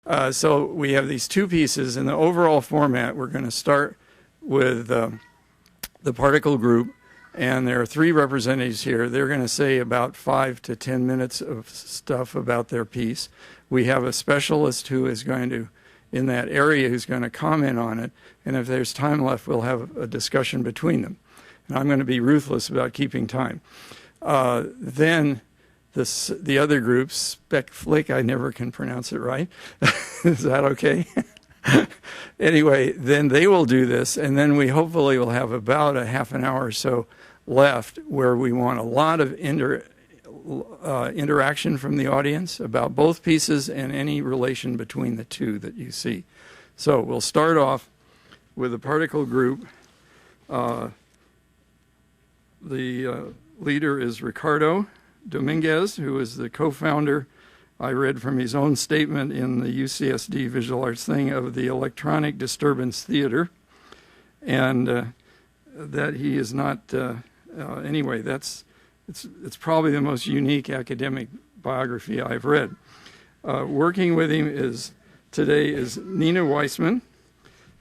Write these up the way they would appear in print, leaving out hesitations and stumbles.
So we have these two pieces. In the overall format, we're going to start with the particle group, and there are three representatives here. They're going to say about 5 to 10 minutes of stuff about their piece. We have a specialist who is going to, in that area, who's going to comment on it, and if there's time left, we'll have a discussion between them. And I'm going to be ruthless about keeping time. Then the other group, Spec Flick, I never can pronounce it right. Is that okay? Anyway, then they will do this, and then we hopefully will have about a half an hour or so left where we want a lot of interaction from the audience about both pieces and any relation between the two that you see. So we'll start off with the particle group. The leader is Ricardo Dominguez, who is the co-founder, I read from his own statement in the UCSD Visual Arts thing, of the Electronic Disturbance Theater, and that he is not, anyway, it's probably the most unique academic biography I've read. Working with him today is Nina Weissman,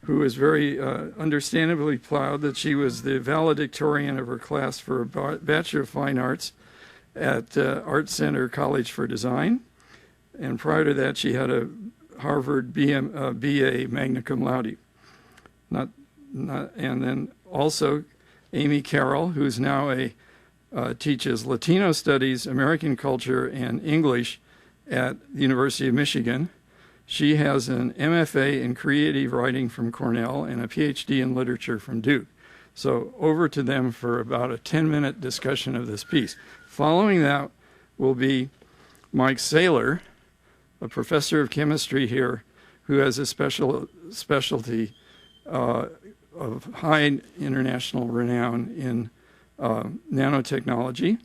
who is very understandably proud that she was the valedictorian of her class for a Bachelor of Fine Arts at Art Center College for Design. And prior to that, she had a Harvard BA magna cum laude. And then also Amy Carroll, who's now teaches Latino Studies, American Culture, and English at the University of Michigan. She has an MFA in Creative Writing from Cornell and a PhD in Literature from Duke. So over to them for about a 10-minute discussion of this piece. Following that will be Mike Saylor, a professor of chemistry here, who has a specialty of high international renown in nanotechnology,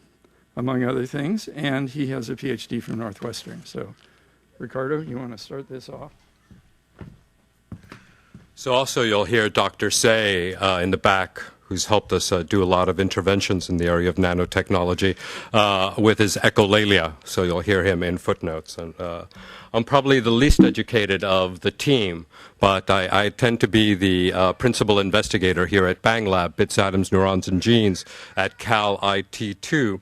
among other things, and he has a PhD from Northwestern. So, Ricardo, you want to start this off? So also you'll hear Dr. Say in the back, who's helped us do a lot of interventions in the area of nanotechnology with his echolalia. So you'll hear him in footnotes. And I'm probably the least educated of the team, but I tend to be the principal investigator here at Bang Lab, Bits, Atoms, Neurons, and Genes at Cal IT2.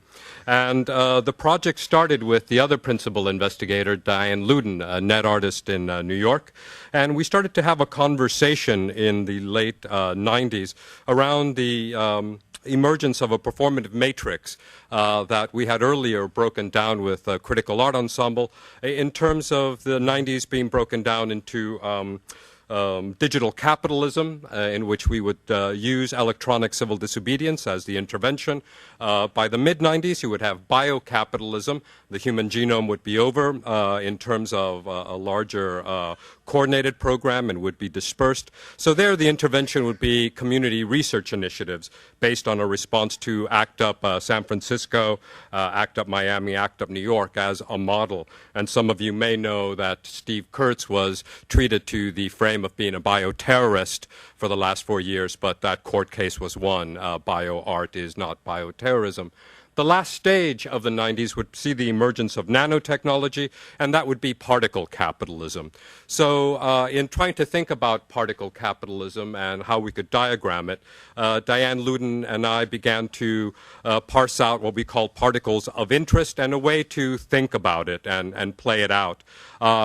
And the project started with the other principal investigator, Diane Luden, a net artist in New York. And we started to have a conversation in the late 90s around the emergence of a performative matrix that we had earlier broken down with Critical Art Ensemble, in terms of the 90s being broken down into digital capitalism, in which we would use electronic civil disobedience as the intervention. By the mid-90s, you would have biocapitalism. The human genome would be over in terms of a larger coordinated program and would be dispersed. So there the intervention would be community research initiatives based on a response to ACT UP San Francisco, ACT UP Miami, ACT UP New York as a model. And some of you may know that Steve Kurtz was treated to the frame of being a bioterrorist for the last 4 years, but that court case was won. Bioart is not bioterrorism. The last stage of the 90s would see the emergence of nanotechnology, and that would be particle capitalism. So in trying to think about particle capitalism and how we could diagram it, Diane Luden and I began to parse out what we call particles of interest and a way to think about it and play it out.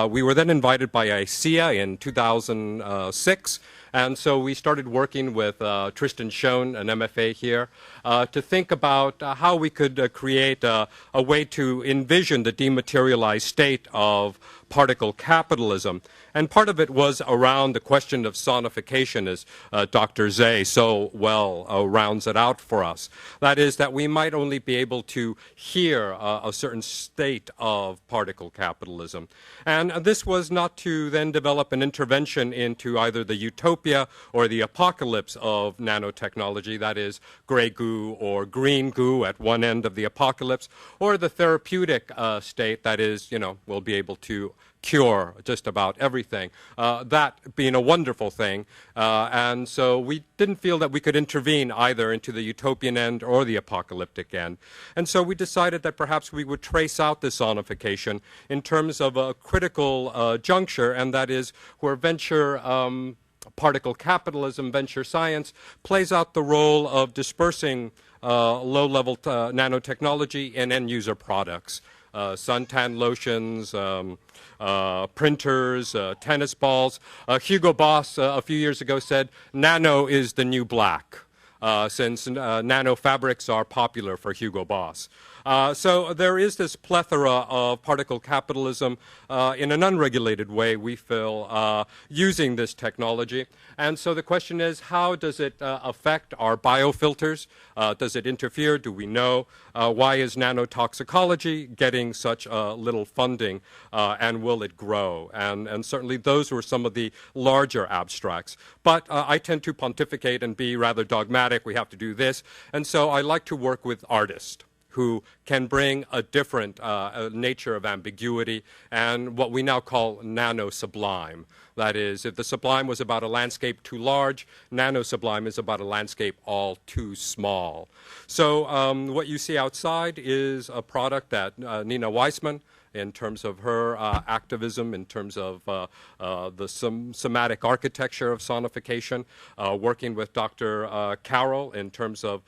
We were then invited by ICEA in 2006. And so we started working with Tristan Schoen, an MFA here, to think about how we could create a way to envision the dematerialized state of particle capitalism. And part of it was around the question of sonification, as Dr. Zay so well rounds it out for us. That is, that we might only be able to hear a certain state of particle capitalism. And this was not to then develop an intervention into either the utopia or the apocalypse of nanotechnology, that is, gray goo or green goo at one end of the apocalypse, or the therapeutic state, that is, we'll be able to cure just about everything. That being a wonderful thing. And so we didn't feel that we could intervene either into the utopian end or the apocalyptic end. And so we decided that perhaps we would trace out this sonification in terms of a critical juncture, and that is where venture particle capitalism, venture science, plays out the role of dispersing low-level nanotechnology in end-user products. Suntan lotions, printers, tennis balls. Hugo Boss a few years ago said, "Nano is the new black," since nano fabrics are popular for Hugo Boss. So there is this plethora of particle capitalism in an unregulated way, we feel, using this technology. And so the question is, how does it affect our biofilters? Does it interfere? Do we know? Why is nanotoxicology getting such little funding, and will it grow? And certainly those were some of the larger abstracts. But I tend to pontificate and be rather dogmatic. We have to do this. And so I like to work with artists who can bring a different nature of ambiguity and what we now call nano-sublime. That is, if the sublime was about a landscape too large, nano-sublime is about a landscape all too small. So what you see outside is a product that Nina Weissman, in terms of her activism, in terms of the somatic architecture of sonification, working with Dr. Carroll in terms of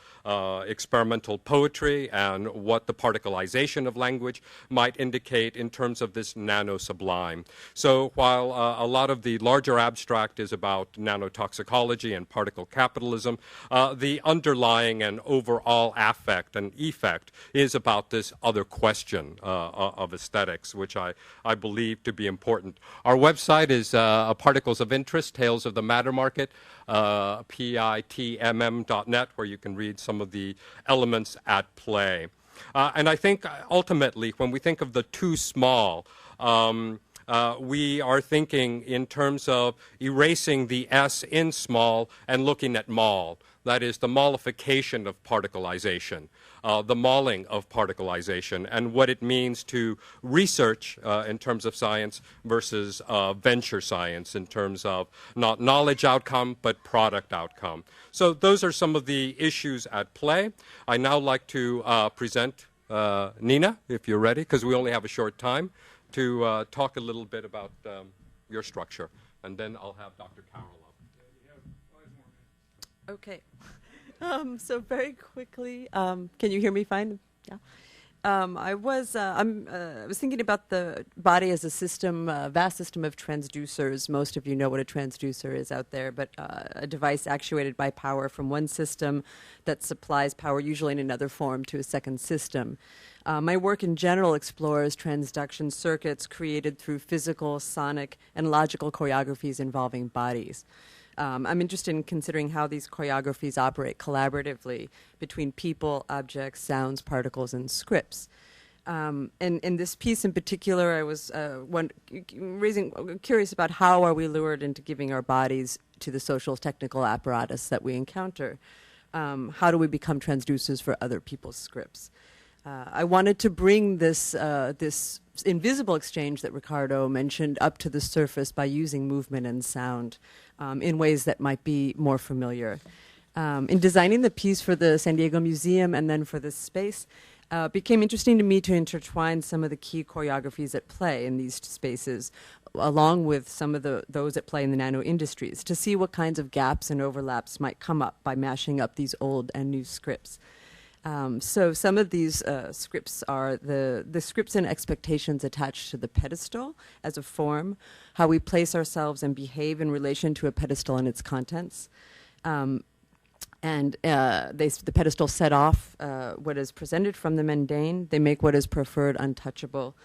experimental poetry and what the particleization of language might indicate in terms of this nano-sublime. So while a lot of the larger abstract is about nanotoxicology and particle capitalism, the underlying and overall affect and effect is about this other question of aesthetics, which I believe to be important. Our website is Particles of Interest, Tales of the Matter Market, pitmm.net, where you can read some of the elements at play. And I think ultimately, when we think of the too small, we are thinking in terms of erasing the S in small and looking at mall. That is the mallification of particleization, the malling of particleization, and what it means to research in terms of science versus venture science in terms of not knowledge outcome, but product outcome. So those are some of the issues at play. I now like to present Nina, if you're ready, because we only have a short time, to talk a little bit about your structure, and then I'll have Dr. Carroll up. Okay. So very quickly, can you hear me fine? Yeah. I was thinking about the body as a system, a vast system of transducers. Most of you know what a transducer is out there, but a device actuated by power from one system that supplies power, usually in another form, to a second system. My work in general explores transduction circuits created through physical, sonic, and logical choreographies involving bodies. I'm interested in considering how these choreographies operate collaboratively between people, objects, sounds, particles, and scripts. And in this piece in particular, I was curious about how are we lured into giving our bodies to the social technical apparatus that we encounter. How do we become transducers for other people's scripts? I wanted to bring this invisible exchange that Ricardo mentioned up to the surface by using movement and sound in ways that might be more familiar. In designing the piece for the San Diego Museum and then for this space, it became interesting to me to intertwine some of the key choreographies at play in these spaces, along with some of those at play in the nano industries, to see what kinds of gaps and overlaps might come up by mashing up these old and new scripts. So some of these scripts are the scripts and expectations attached to the pedestal as a form, how we place ourselves and behave in relation to a pedestal and its contents. The pedestal set off what is presented from the mundane. They make what is preferred untouchable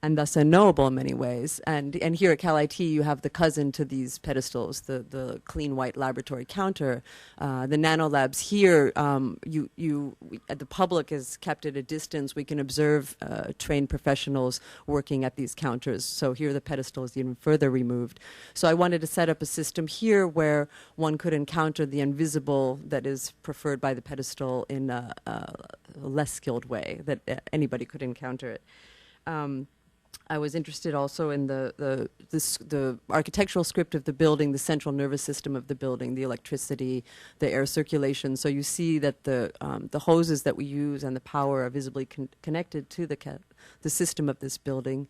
and thus unknowable in many ways. And here at Cal IT, you have the cousin to these pedestals, the clean white laboratory counter. The nanolabs here, the public is kept at a distance. We can observe trained professionals working at these counters. So here the pedestal is even further removed. So I wanted to set up a system here where one could encounter the invisible that is preferred by the pedestal in a less skilled way, that anybody could encounter it. I was interested also in the architectural script of the building, the central nervous system of the building, the electricity, the air circulation. So you see that the hoses that we use and the power are visibly connected to the system of this building.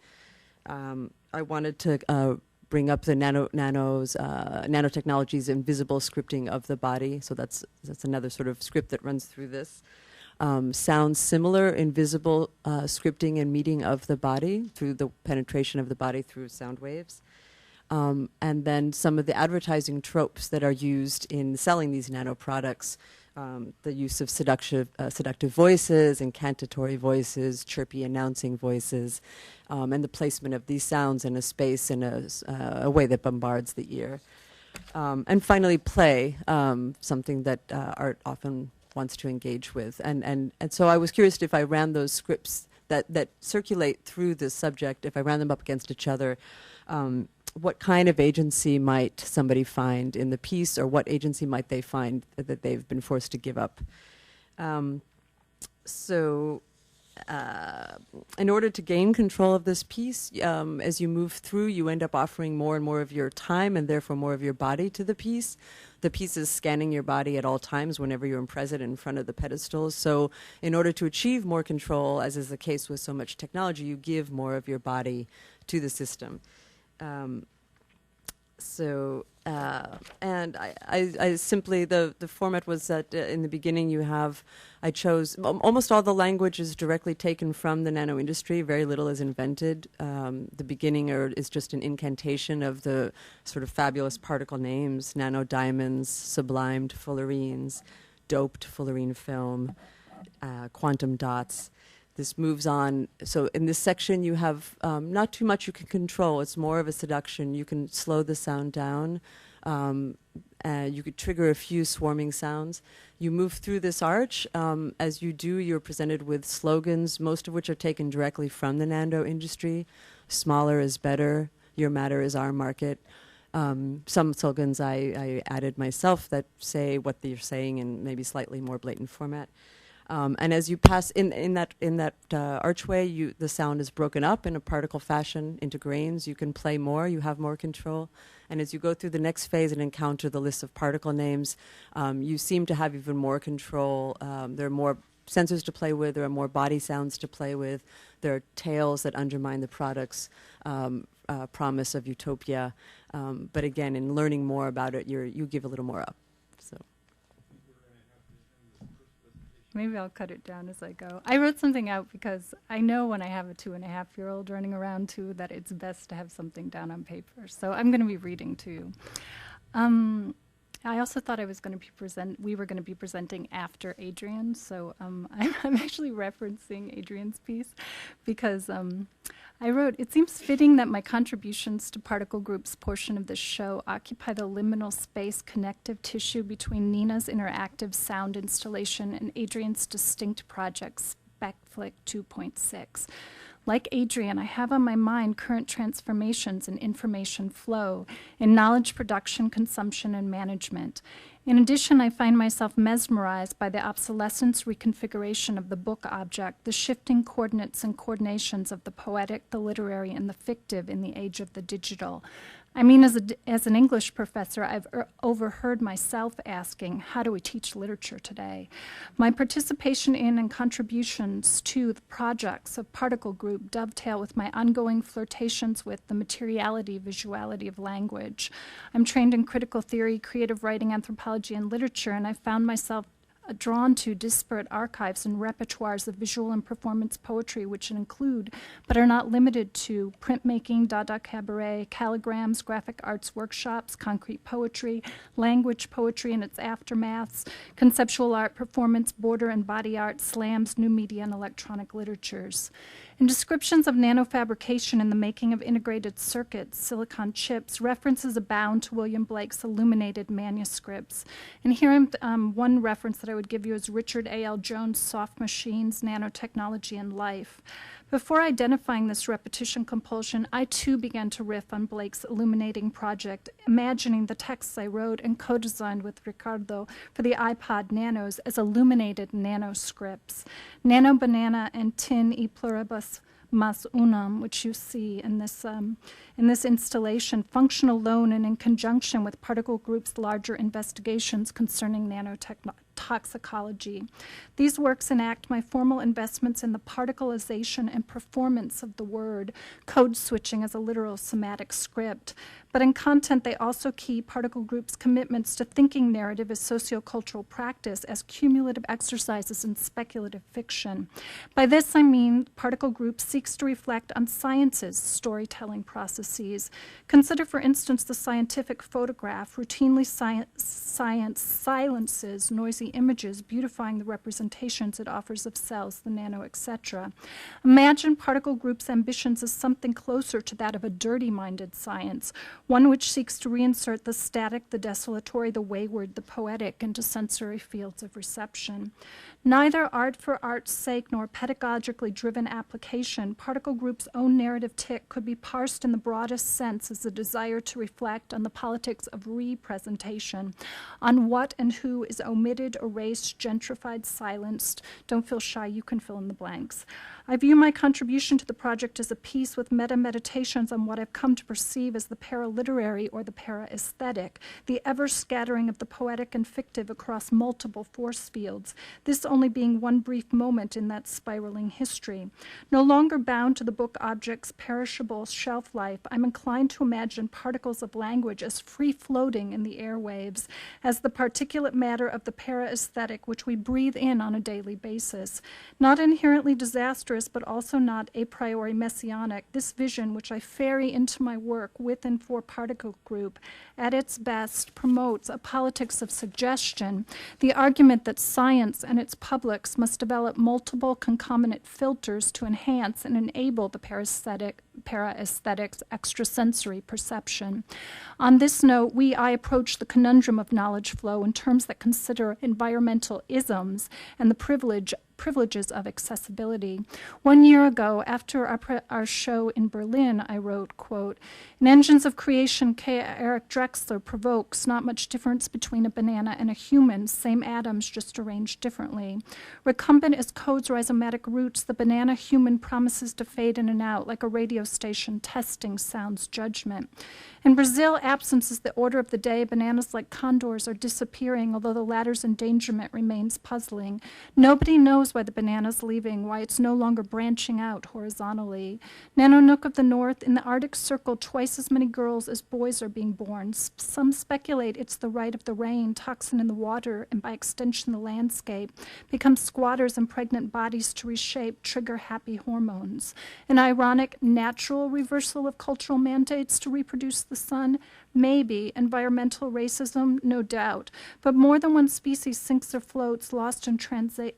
I wanted to bring up the nanotechnology's invisible scripting of the body. So that's another sort of script that runs through this. Sounds similar, invisible scripting and meeting of the body through the penetration of the body through sound waves. And then some of the advertising tropes that are used in selling these nano products, the use of seductive voices, incantatory voices, chirpy announcing voices, and the placement of these sounds in a space in a way that bombards the ear. And finally, play, something that art often wants to engage with. And so I was curious if I ran those scripts that circulate through this subject, if I ran them up against each other, what kind of agency might somebody find in the piece, or what agency might they find that they've been forced to give up? In order to gain control of this piece, as you move through, you end up offering more and more of your time and therefore more of your body to the piece. The piece is scanning your body at all times whenever you're present in front of the pedestals. So in order to achieve more control, as is the case with so much technology, you give more of your body to the system. And I simply, the format was that in the beginning I chose, almost all the language is directly taken from the nano industry, very little is invented. The beginning is just an incantation of the sort of fabulous particle names, nano diamonds, sublimed fullerenes, doped fullerene film, quantum dots. This moves on. So in this section, you have not too much you can control. It's more of a seduction. You can slow the sound down. You could trigger a few swarming sounds. You move through this arch. As you do, you're presented with slogans, most of which are taken directly from the nano industry. Smaller is better. Your matter is our market. Some slogans I added myself that say what they're saying in maybe slightly more blatant format. And as you pass in that archway, the sound is broken up in a particle fashion into grains. You can play more. You have more control. And as you go through the next phase and encounter the list of particle names, you seem to have even more control. There are more sensors to play with. There are more body sounds to play with. There are tales that undermine the product's promise of utopia. But again, in learning more about it, you give a little more up. So. Maybe I'll cut it down as I go. I wrote something out because I know when I have a 2.5-year-old running around too that it's best to have something down on paper. So I'm going to be reading to you. I also thought we were going to be presenting after Adrian. So I'm actually referencing Adrian's piece because I wrote, it seems fitting that my contributions to Particle Group's portion of this show occupy the liminal space connective tissue between Nina's interactive sound installation and Adrian's distinct project, Spec Flick 2.6. Like Adrian, I have on my mind current transformations in information flow, in knowledge production, consumption, and management. In addition, I find myself mesmerized by the obsolescence reconfiguration of the book object, the shifting coordinates and coordinations of the poetic, the literary, and the fictive in the age of the digital. I mean, as an English professor, I've overheard myself asking, how do we teach literature today? My participation in and contributions to the projects of Particle Group dovetail with my ongoing flirtations with the materiality, visuality of language. I'm trained in critical theory, creative writing, anthropology, and literature, and I found myself drawn to disparate archives and repertoires of visual and performance poetry, which include, but are not limited to, printmaking, Dada cabaret, calligrams, graphic arts workshops, concrete poetry, language poetry and its aftermaths, conceptual art, performance, border and body art, slams, new media, and electronic literatures. In descriptions of nanofabrication and the making of integrated circuits, silicon chips, references abound to William Blake's illuminated manuscripts. And here, one reference that I would give you is Richard A.L. Jones' Soft Machines, Nanotechnology, and Life. Before identifying this repetition compulsion, I too began to riff on Blake's illuminating project, imagining the texts I wrote and co-designed with Ricardo for the iPod Nanos as illuminated nanoscripts. Nano banana and tin e pluribus mas unum, which you see in this installation, function alone and in conjunction with particle groups' larger investigations concerning nanotoxicology. These works enact my formal investments in the particleization and performance of the word, code switching as a literal somatic script. But in content, they also key particle groups' commitments to thinking narrative as sociocultural practice, as cumulative exercises in speculative fiction. By this, I mean particle group seeks to reflect on science's storytelling processes. Consider, for instance, the scientific photograph. Routinely, science silences noisy images, beautifying the representations it offers of cells, the nano, etc. Imagine particle groups' ambitions as something closer to that of a dirty-minded science, one which seeks to reinsert the static, the desolatory, the wayward, the poetic into sensory fields of reception. Neither art for art's sake nor pedagogically driven application, particle group's own narrative tick could be parsed in the broadest sense as a desire to reflect on the politics of representation, on what and who is omitted, erased, gentrified, silenced. Don't feel shy, you can fill in the blanks. I view my contribution to the project as a piece with meta-meditations on what I've come to perceive as the para-literary or the para-aesthetic, the ever-scattering of the poetic and fictive across multiple force fields, this only being one brief moment in that spiraling history. No longer bound to the book object's perishable shelf life, I'm inclined to imagine particles of language as free-floating in the airwaves, as the particulate matter of the para-aesthetic which we breathe in on a daily basis. Not inherently disastrous, but also not a priori messianic, this vision which I ferry into my work with and for particle group, at its best, promotes a politics of suggestion, the argument that science and its publics must develop multiple concomitant filters to enhance and enable the para-aesthetic's extrasensory perception. On this note, I approach the conundrum of knowledge flow in terms that consider environmental isms and the privileges of accessibility. 1 year ago, after our show in Berlin, I wrote, quote, "In Engines of Creation, K. Eric Drexler provokes not much difference between a banana and a human, same atoms just arranged differently. Recumbent as code's rhizomatic roots, the banana-human promises to fade in and out like a radio station testing sound's judgment. In Brazil, absence is the order of the day. Bananas like condors are disappearing, although the latter's endangerment remains puzzling. Nobody knows why the banana's leaving, why it's no longer branching out horizontally. Nanonook of the North, in the Arctic Circle, twice as many girls as boys are being born. Some speculate it's the right of the rain, toxin in the water, and by extension the landscape, become squatters in pregnant bodies to reshape, trigger happy hormones. An ironic, natural reversal of cultural mandates to reproduce the sun? Maybe. Environmental racism? No doubt. But more than one species sinks or floats, lost in translation,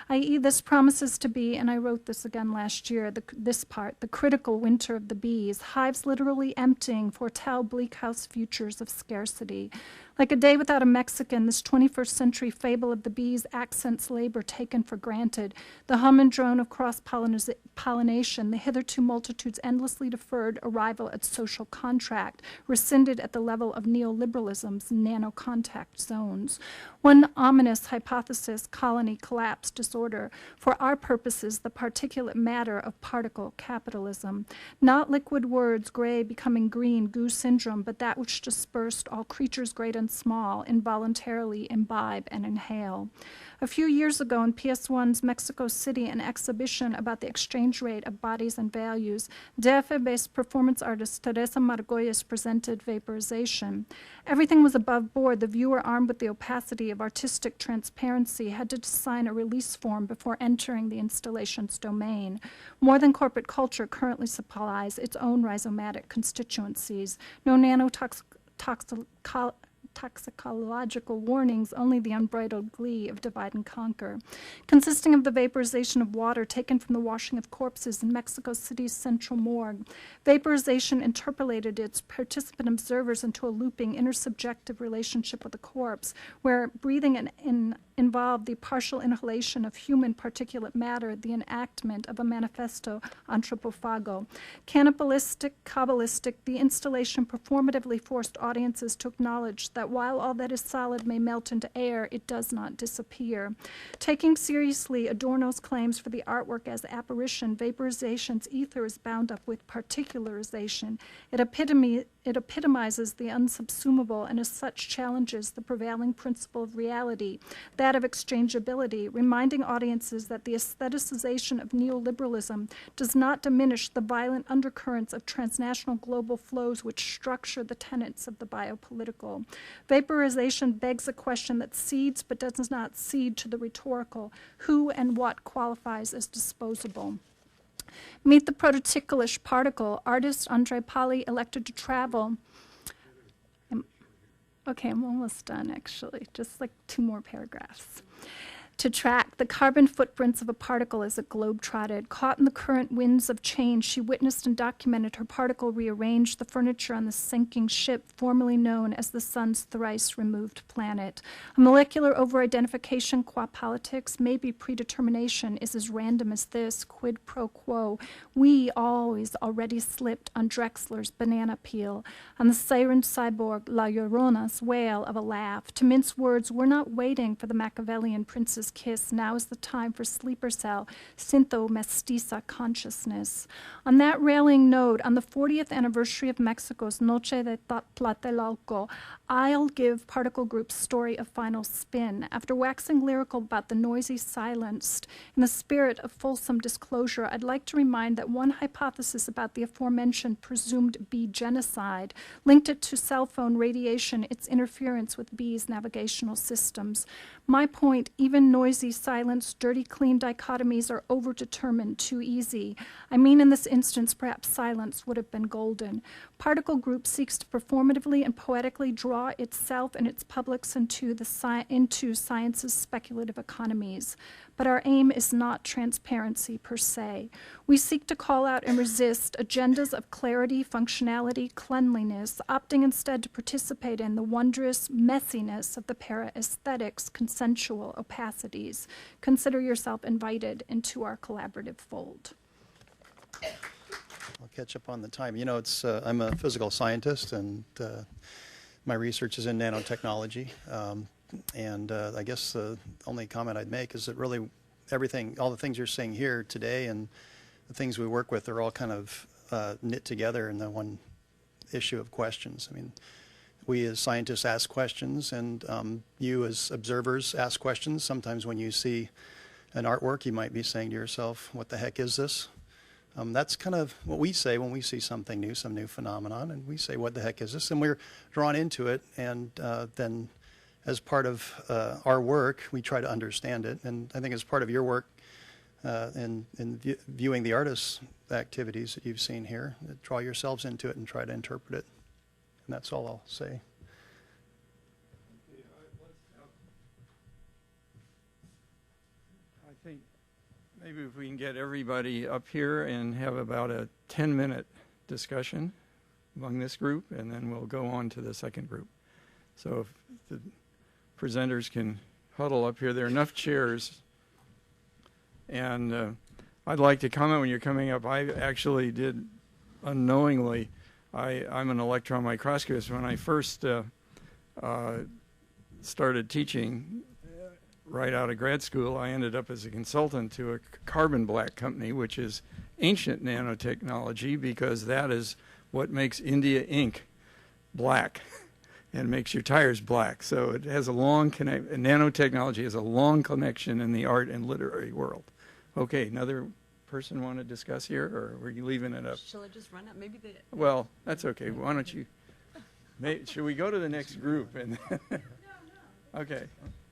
i.e. this promises to be, and I wrote this again last year, this part, the critical winter of the bees, hives literally emptying, foretell bleak house futures of scarcity. Like a day without a Mexican, this 21st century fable of the bees accents labor taken for granted, the hum and drone of cross-pollination, the hitherto multitudes endlessly deferred arrival at social contract, rescinded at the level of neoliberalism's nano-contact zones. One ominous hypothesis, colony collapse disorder, for our purposes the particulate matter of particle capitalism. Not liquid words, gray becoming green, goo syndrome, but that which dispersed all creatures great and small, involuntarily imbibe and inhale. A few years ago in PS1's Mexico City, an exhibition about the exchange rate of bodies and values, DF-based performance artist Teresa Margolles presented vaporization. Everything was above board. The viewer, armed with the opacity of artistic transparency, had to sign a release form before entering the installation's domain. More than corporate culture currently supplies its own rhizomatic constituencies. No toxicological warnings, only the unbridled glee of divide and conquer. Consisting of the vaporization of water taken from the washing of corpses in Mexico City's central morgue. Vaporization interpolated its participant observers into a looping intersubjective relationship with the corpse, where breathing in involved the partial inhalation of human particulate matter, the enactment of a manifesto anthropophago. Cannibalistic, Kabbalistic, the installation performatively forced audiences to acknowledge that while all that is solid may melt into air, it does not disappear. Taking seriously Adorno's claims for the artwork as apparition, vaporization's ether is bound up with particularization. It epitomizes the unsubsumable and as such challenges the prevailing principle of reality, that of exchangeability, reminding audiences that the aestheticization of neoliberalism does not diminish the violent undercurrents of transnational global flows which structure the tenets of the biopolitical. Vaporization begs a question that cedes but does not cede to the rhetorical: who and what qualifies as disposable? Meet the prototicalish particle. Artist Andrei Pali elected to travel. Okay, I'm almost done, actually. Just like 2 more paragraphs. To track the carbon footprints of a particle as it globe-trotted. Caught in the current winds of change, she witnessed and documented her particle rearrange the furniture on the sinking ship formerly known as the sun's thrice removed planet. A molecular over-identification qua politics, maybe predetermination, is as random as this, quid pro quo. We always already slipped on Drexler's banana peel, on the siren cyborg La Llorona's wail of a laugh. To mince words, we're not waiting for the Machiavellian prince's kiss. Now is the time for sleeper cell, syntho-mestiza consciousness. On that railing note, on the 40th anniversary of Mexico's Noche de Tlatelolco, I'll give Particle Group's story a final spin. After waxing lyrical about the noisy silenced, in the spirit of fulsome disclosure, I'd like to remind that one hypothesis about the aforementioned presumed bee genocide linked it to cell phone radiation, its interference with bees' navigational systems. My point, even noisy, silenced, dirty, clean dichotomies are overdetermined, too easy. I mean, in this instance, perhaps silence would have been golden. Particle Group seeks to performatively and poetically draw itself and its publics into science's speculative economies. But our aim is not transparency per se. We seek to call out and resist agendas of clarity, functionality, cleanliness, opting instead to participate in the wondrous messiness of the para-aesthetics, consensual opacities. Consider yourself invited into our collaborative fold. I'll catch up on the time. You know, I'm a physical scientist, and my research is in nanotechnology. I guess the only comment I'd make is that really all the things you're saying here today and the things we work with are all kind of knit together in the one issue of questions. I mean, we as scientists ask questions, and you as observers ask questions. Sometimes when you see an artwork, you might be saying to yourself, what the heck is this? That's kind of what we say when we see something new, some new phenomenon, and we say, what the heck is this? And we're drawn into it, and then as part of our work, we try to understand it. And I think as part of your work in viewing the artists' activities that you've seen here, draw yourselves into it and try to interpret it. And that's all I'll say. I think maybe if we can get everybody up here and have about a 10-minute discussion among this group, and then we'll go on to the second group. So if the presenters can huddle up here, there are enough chairs. And I'd like to comment when you're coming up. I actually did unknowingly. I'm an electron microscopist. When I first started teaching right out of grad school, I ended up as a consultant to a carbon black company, which is ancient nanotechnology, because that is what makes India ink black and makes your tires black. So it has a long nanotechnology has a long connection in the art and literary world. Okay, another person want to discuss here, or were you leaving it up? Shall I just run out? Maybe they... Well, that's okay. Why don't you... should we go to the next group? And no. Okay.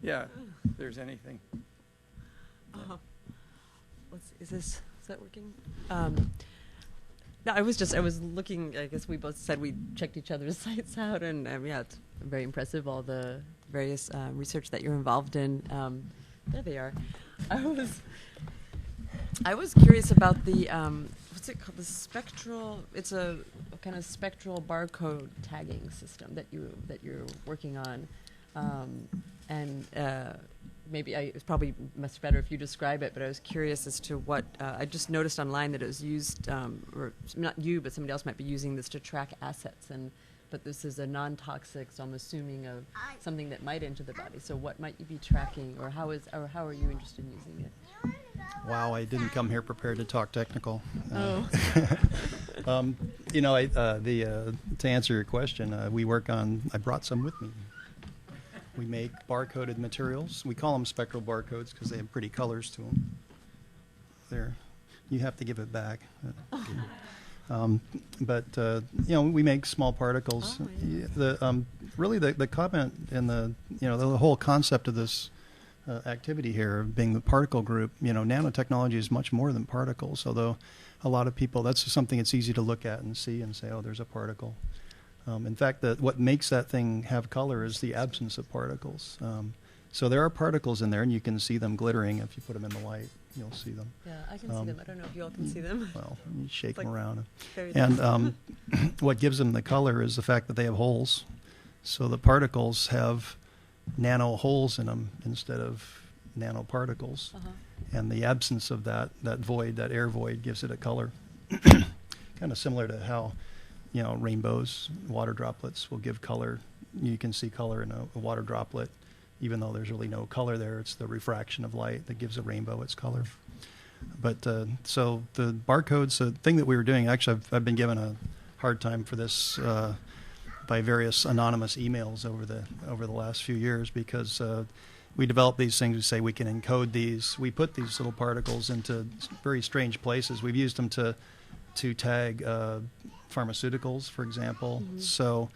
Yeah, if there's anything. Is that working? No, I was looking, I guess we both said we checked each other's sites out, and yeah, it's very impressive, all the various research that you're involved in. There they are. I was curious about the, what's it called, the spectral, it's a kind of spectral barcode tagging system that you're working on. maybe it's probably much better if you describe it, but I was curious as to what, I just noticed online that it was used, or not you, but somebody else might be using this to track assets, but this is a non-toxic, so I'm assuming of something that might enter the body. So what might you be tracking, or how are you interested in using it? Wow, I didn't come here prepared to talk technical. Oh. To answer your question, I brought some with me. We make barcoded materials. We call them spectral barcodes because they have pretty colors to them. There, you have to give it back. We make small particles. Oh, yeah. The comment and the whole concept of this activity here, being the particle group, nanotechnology is much more than particles. Although a lot of people, that's something it's easy to look at and see and say, oh, there's a particle. In fact, what makes that thing have color is the absence of particles. So there are particles in there, and you can see them glittering if you put them in the light. You'll see them. Yeah, I can see them. I don't know if you all can see them. Well, you shake them around. Very And what gives them the color is the fact that they have holes. So the particles have nano holes in them instead of nanoparticles. Uh-huh. And the absence of that void, that air void, gives it a color. Kind of similar to how rainbows, water droplets will give color. You can see color in a water droplet, even though there's really no color there. It's the refraction of light that gives a rainbow its color. But so the barcodes, the thing that we were doing, actually I've been given a hard time for this by various anonymous emails over the last few years, because we developed these things. We say we can encode these. We put these little particles into very strange places. We've used them to tag pharmaceuticals, for example. Mm-hmm. So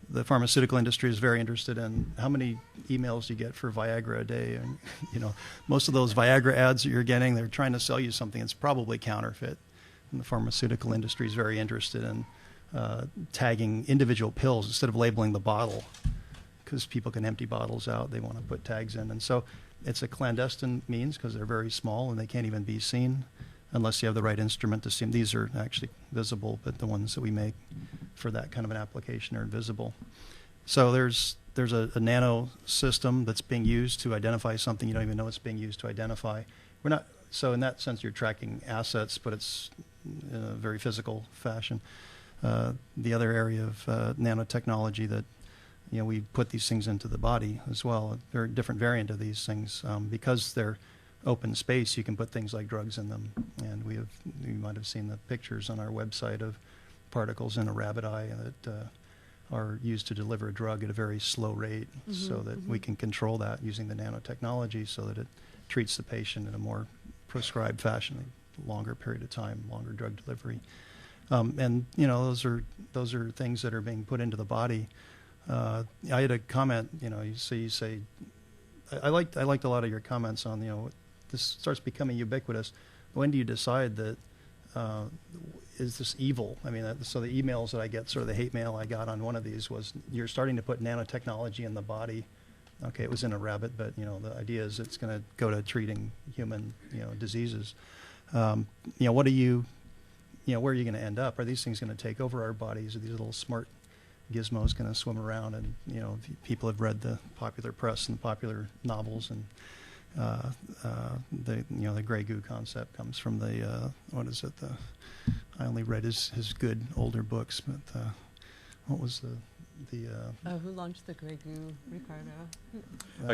the pharmaceutical industry is very interested in how many emails you get for Viagra a day. And, most of those Viagra ads that you're getting, they're trying to sell you something that's probably counterfeit. And the pharmaceutical industry is very interested in tagging individual pills instead of labeling the bottle, because people can empty bottles out. They want to put tags in. And so it's a clandestine means because they're very small and they can't even be seen unless you have the right instrument to see them. These are actually visible, but the ones that we make for that kind of an application are invisible. So there's a nano system that's being used to identify something you don't even know it's being used to identify. So in that sense, you're tracking assets, but it's in a very physical fashion. The other area of nanotechnology that we put these things into the body as well. They're a different variant of these things because they're open space. You can put things like drugs in them, and you might have seen the pictures on our website of particles in a rabbit eye that are used to deliver a drug at a very slow rate, so that we can control that using the nanotechnology, so that it treats the patient in a more prescribed fashion, a longer period of time, longer drug delivery. And those are things that are being put into the body. I had a comment. You say. I liked a lot of your comments on this starts becoming ubiquitous. When do you decide that is this evil? I mean, so the emails that I get, sort of the hate mail I got on one of these was, you're starting to put nanotechnology in the body. Okay, it was in a rabbit, but the idea is it's going to go to treating human diseases. What are you? Where are you going to end up? Are these things going to take over our bodies? Are these little smart gizmos going to swim around? And people have read the popular press and popular novels, and the gray goo concept comes from the I only read his good older books, but what was who launched the gray goo, Ricardo?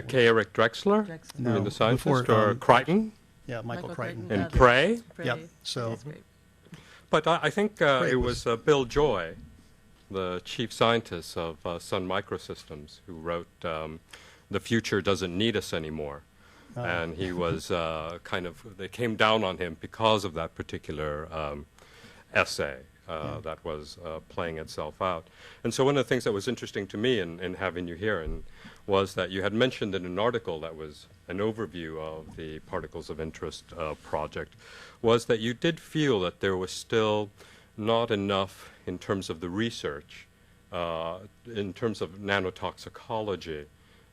K. Eric Drexler? No, the scientist, before, or Crichton? Yeah, Michael Crichton. And Prey? Yep. So, but I think it was Bill Joy, the chief scientist of Sun Microsystems, who wrote The Future Doesn't Need Us Anymore. And he was they came down on him because of that particular essay that was playing itself out. And so one of the things that was interesting to me in having you here was that you had mentioned in an article that was an overview of the Particles of Interest project, was that you did feel that there was still not enough in terms of the research, in terms of nanotoxicology,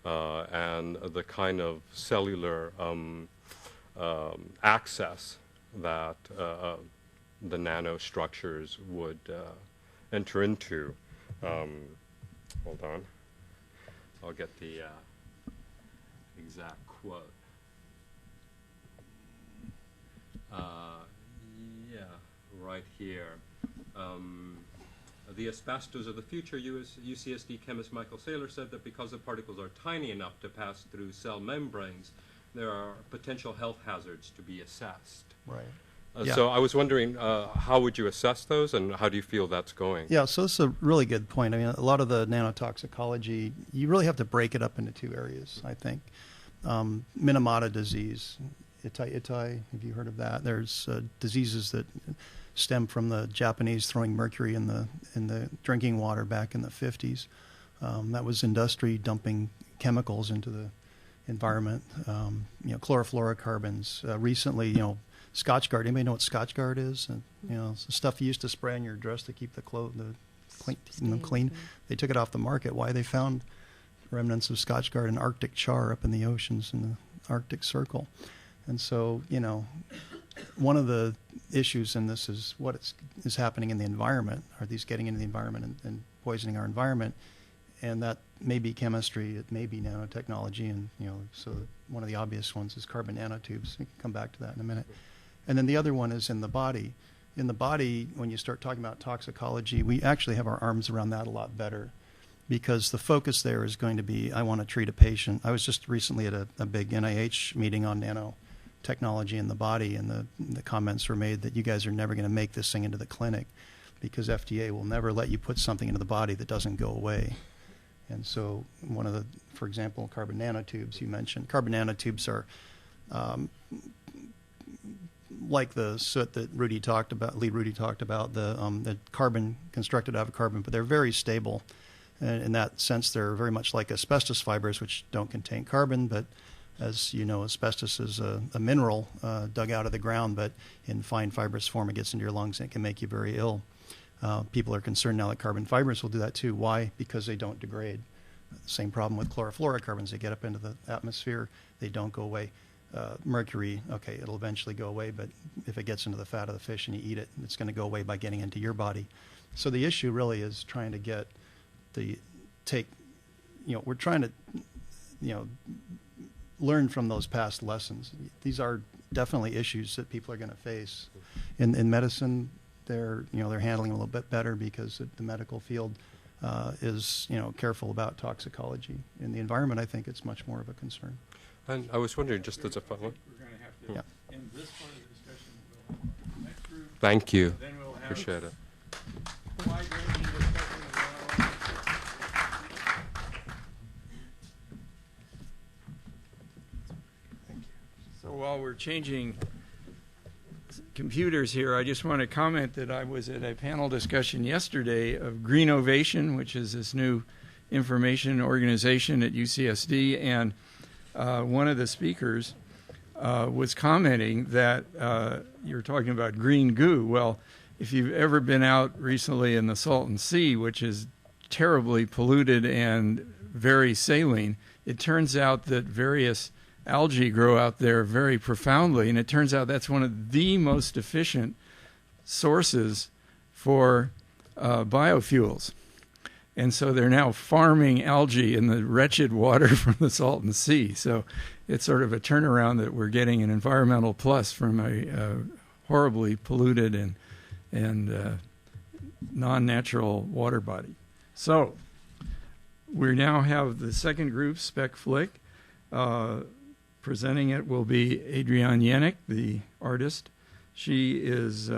and the kind of cellular access that the nanostructures would enter into. Hold on. I'll get the exact quote. Yeah, right here. The asbestos of the future, UCSD chemist Michael Saylor said that because the particles are tiny enough to pass through cell membranes, there are potential health hazards to be assessed. Right. So I was wondering, how would you assess those, and how do you feel that's going? Yeah, so this is a really good point. I mean, a lot of the nanotoxicology, you really have to break it up into two areas, I think. Minamata disease, itai, have you heard of that? There's diseases that stem from the Japanese throwing mercury in the drinking water back in the 50s. That was industry dumping chemicals into the environment. Chlorofluorocarbons. Recently, Scotchgard. Anybody know what Scotchgard is? And, it's the stuff you used to spray on your dress to keep the clean. They took it off the market. Why? They found remnants of Scotchgard and Arctic char up in the oceans in the Arctic Circle. And so, one of the issues in this is what is happening in the environment. Are these getting into the environment and poisoning our environment? And that may be chemistry, it may be nanotechnology, and so one of the obvious ones is carbon nanotubes. We can come back to that in a minute. And then the other one is in the body. In the body, when you start talking about toxicology, we actually have our arms around that a lot better, because the focus there is going to be, I want to treat a patient. I was just recently at a big NIH meeting on nanotechnology in the body, and the comments were made that you guys are never going to make this thing into the clinic, because FDA will never let you put something into the body that doesn't go away. And so for example, carbon nanotubes you mentioned. Carbon nanotubes are like the soot that Lee Rudy talked about, the carbon constructed out of carbon, but they're very stable. And in that sense, they're very much like asbestos fibers, which don't contain carbon, but as you know, asbestos is a mineral dug out of the ground, but in fine fibrous form, it gets into your lungs and it can make you very ill. People are concerned now that carbon fibers will do that too. Why? Because they don't degrade. Same problem with chlorofluorocarbons. They get up into the atmosphere, they don't go away. Mercury, okay, it'll eventually go away, but if it gets into the fat of the fish and you eat it, it's going to go away by getting into your body. So the issue really is trying to we're trying to, learn from those past lessons. These are definitely issues that people are going to face. In medicine, they're handling a little bit better because the medical field is careful about toxicology. In the environment, I think it's much more of a concern. And I was wondering, just as a follow-up. We're going to have to end this part of the discussion. We'll have the next group. Thank you. Then we'll have Appreciate it. wide-ranging discussion of Thank you. So while we're changing computers here, I just want to comment that I was at a panel discussion yesterday of Greenovation, which is this new information organization at UCSD, and one of the speakers was commenting that you're talking about green goo. Well, if you've ever been out recently in the Salton Sea, which is terribly polluted and very saline, it turns out that various algae grow out there very profoundly, and it turns out that's one of the most efficient sources for biofuels. And so they're now farming algae in the wretched water from the Salton Sea. So it's sort of a turnaround that we're getting an environmental plus from a horribly polluted and non-natural water body. So we now have the second group, Spec Flick. Presenting it will be Adrienne Yannick, the artist. She is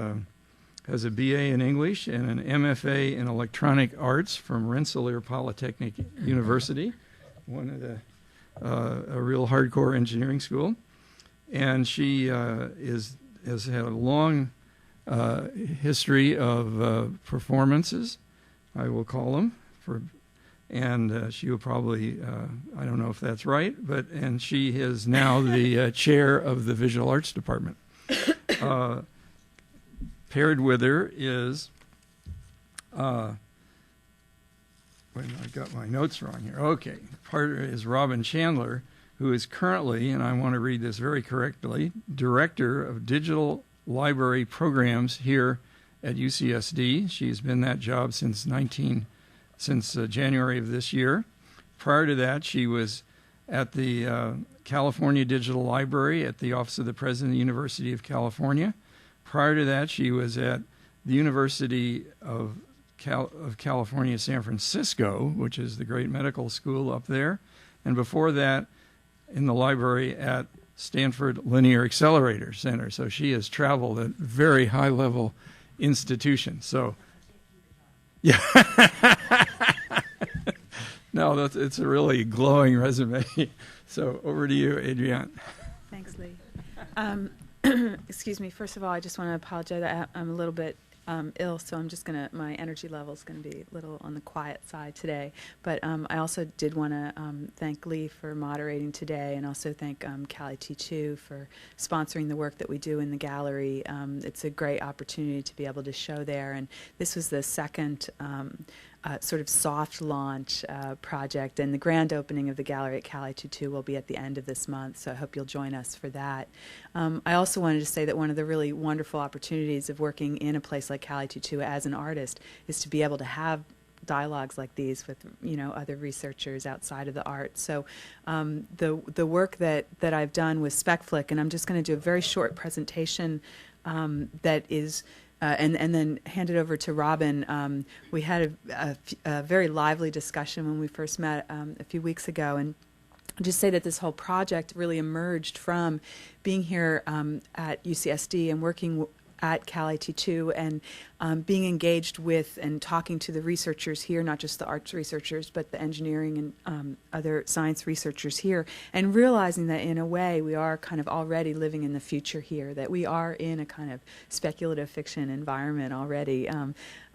has a BA in English and an MFA in Electronic Arts from Rensselaer Polytechnic University, one of the a real hardcore engineering school. And she has had a long history of performances, I will call them, and she will probably, I don't know if that's right, and she is now the chair of the Visual Arts Department. Paired with her is, wait a minute, I got my notes wrong here. Okay, partner is Robin Chandler, who is currently, and I want to read this very correctly, Director of Digital Library Programs here at UCSD. She's been that job since January of this year. Prior to that, she was at the California Digital Library at the Office of the President of the University of California. Prior to that, she was at the University of California, San Francisco, which is the great medical school up there. And before that, in the library at Stanford Linear Accelerator Center. So she has traveled at very high-level institutions. So, yeah. No, it's a really glowing resume. So over to you, Adrienne. Thanks, Lee. Excuse me. First of all, I just want to apologize. I'm a little bit ill, so I'm just my energy level is going to be a little on the quiet side today. But I also did want to thank Lee for moderating today, and also thank Cali T2 for sponsoring the work that we do in the gallery. It's a great opportunity to be able to show there, and this was the second sort of soft launch project, and the grand opening of the gallery at Cali T2 will be at the end of this month, so I hope you'll join us for that. I also wanted to say that one of the really wonderful opportunities of working in a place like Cali T2 as an artist is to be able to have dialogues like these with other researchers outside of the art. So the work that I've done with Spec Flick, and I'm just going to do a very short presentation that is and then hand it over to Robin. We had a very lively discussion when we first met a few weeks ago, and I'll just say that this whole project really emerged from being here at UCSD and working at Cali T2 and being engaged with and talking to the researchers here, not just the arts researchers, but the engineering and other science researchers here, and realizing that in a way we are kind of already living in the future here, that we are in a kind of speculative fiction environment already.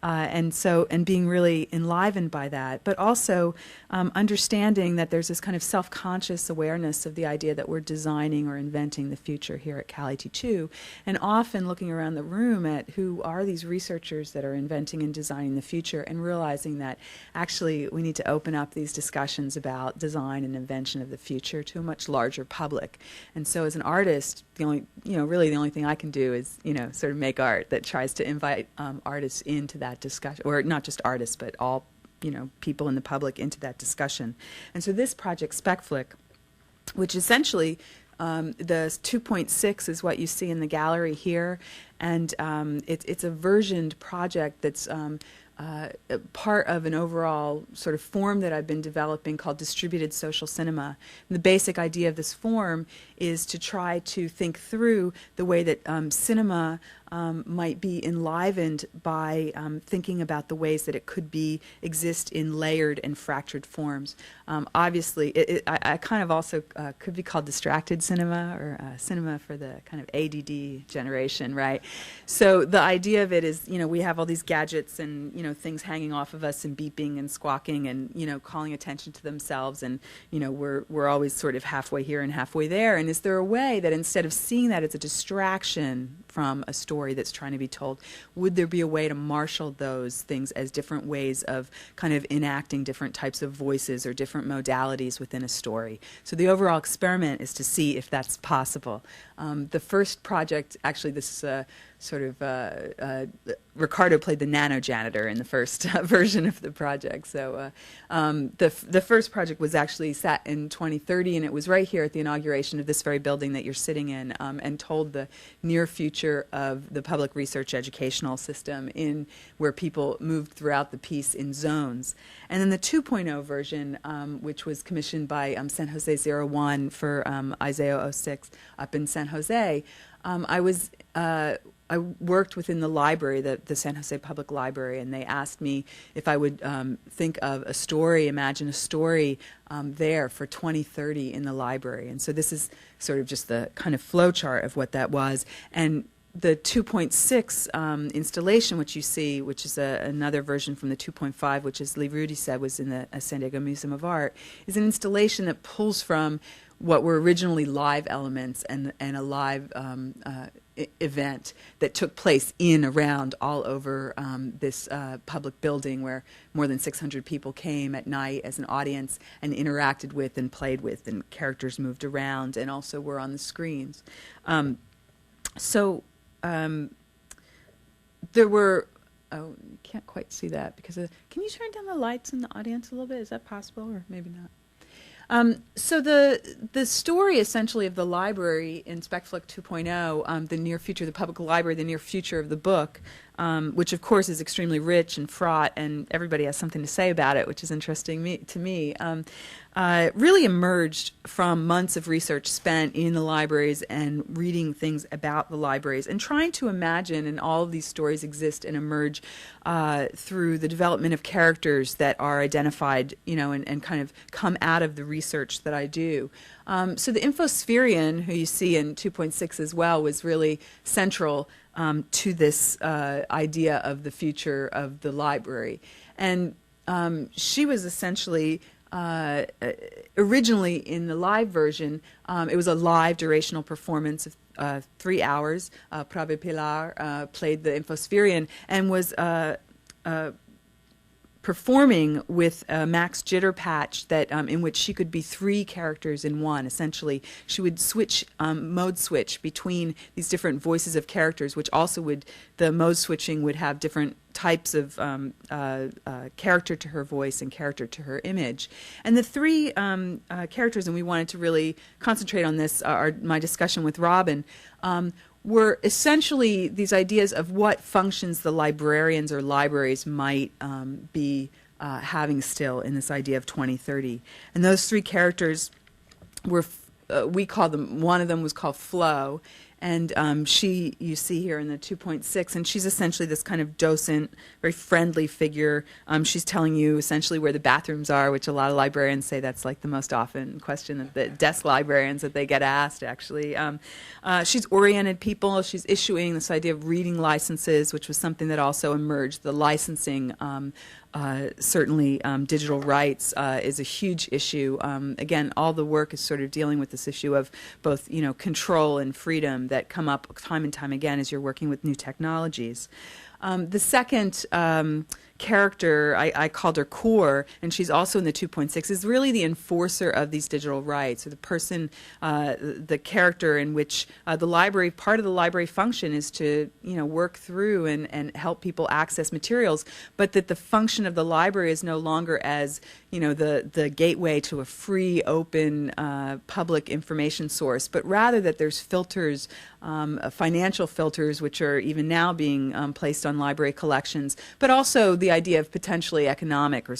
And being really enlivened by that, but also understanding that there's this kind of self-conscious awareness of the idea that we're designing or inventing the future here at Cali T2, and often looking around the room at who are these researchers that are inventing and designing the future, and realizing that actually we need to open up these discussions about design and invention of the future to a much larger public. And so as an artist, the only thing I can do is, sort of make art that tries to invite artists into that discussion, or not just artists, but all, people in the public into that discussion. And so this project, Spec Flick, which essentially the 2.6 is what you see in the gallery here, and it's a versioned project that's part of an overall sort of form that I've been developing called distributed social cinema. And the basic idea of this form is to try to think through the way that cinema might be enlivened by thinking about the ways that it could exist in layered and fractured forms. Obviously, I kind of also could be called distracted cinema, or cinema for the kind of ADD generation, right? So the idea of it is, we have all these gadgets and, things hanging off of us and beeping and squawking and, calling attention to themselves, and, we're always sort of halfway here and halfway there. And is there a way that instead of seeing that as a distraction from a story that's trying to be told, would there be a way to marshal those things as different ways of kind of enacting different types of voices or different modalities within a story? So the overall experiment is to see if that's possible. The first project, actually, this is sort of Ricardo played the nano janitor in the first version of the project. So the first project was actually set in 2030, and it was right here at the inauguration of this very building that you're sitting in, and told the near future of the public research educational system in where people moved throughout the piece in zones. And then the 2.0 version, which was commissioned by San Jose 01 for ISAO 06 up in San Jose, I worked within the library, the San Jose Public Library, and they asked me if I would think of a story, imagine a story there for 2030 in the library. And so this is sort of just the kind of flow chart of what that was. And the 2.6 installation, which you see, which is another version from the 2.5, which, as Lee Rudy said, was in the San Diego Museum of Art, is an installation that pulls from what were originally live elements and a live event that took place around all over this public building, where more than 600 people came at night as an audience and interacted with and played with, and characters moved around and also were on the screens. There were, you can't quite see that because can you turn down the lights in the audience a little bit? Is that possible, or maybe not? So the story essentially of the library in SPECFLIC 2.0, the near future, the public library, the near future of the book, which of course is extremely rich and fraught, and everybody has something to say about it, which is interesting to me, really emerged from months of research spent in the libraries and reading things about the libraries and trying to imagine, and all of these stories exist and emerge through the development of characters that are identified, and kind of come out of the research that I do. So the Infospherian, who you see in 2.6 as well, was really central to this idea of the future of the library. And she was essentially, originally in the live version, it was a live durational performance of 3 hours. Prave Pilar played the Infospherian and was performing with a max jitter patch that in which she could be 3 characters in one. Essentially, she would switch mode switch between these different voices of characters, which also the mode switching would have different types of character to her voice and character to her image. And the 3 characters, and we wanted to really concentrate on this, my discussion with Robin, were essentially these ideas of what functions the librarians or libraries might be having still in this idea of 2030. And those 3 characters were, we call them, one of them was called Flo, and she, you see here in the 2.6, and she's essentially this kind of docent, very friendly figure. She's telling you essentially where the bathrooms are, which a lot of librarians say that's like the most often question that the desk librarians that they get asked, actually. She's oriented people. She's issuing this idea of reading licenses, which was something that also emerged. The licensing, certainly digital rights is a huge issue. Again, all the work is sort of dealing with this issue of both, control and freedom that come up time and time again as you're working with new technologies. The second character, I called her Core, and she's also in the 2.6, is really the enforcer of these digital rights, or the person, the character in which the library, part of the library function is to, work through and help people access materials, but that the function of the library is no longer as, the gateway to a free, open, public information source, but rather that there's filters, financial filters, which are even now being placed on library collections, but also the idea of potentially economic or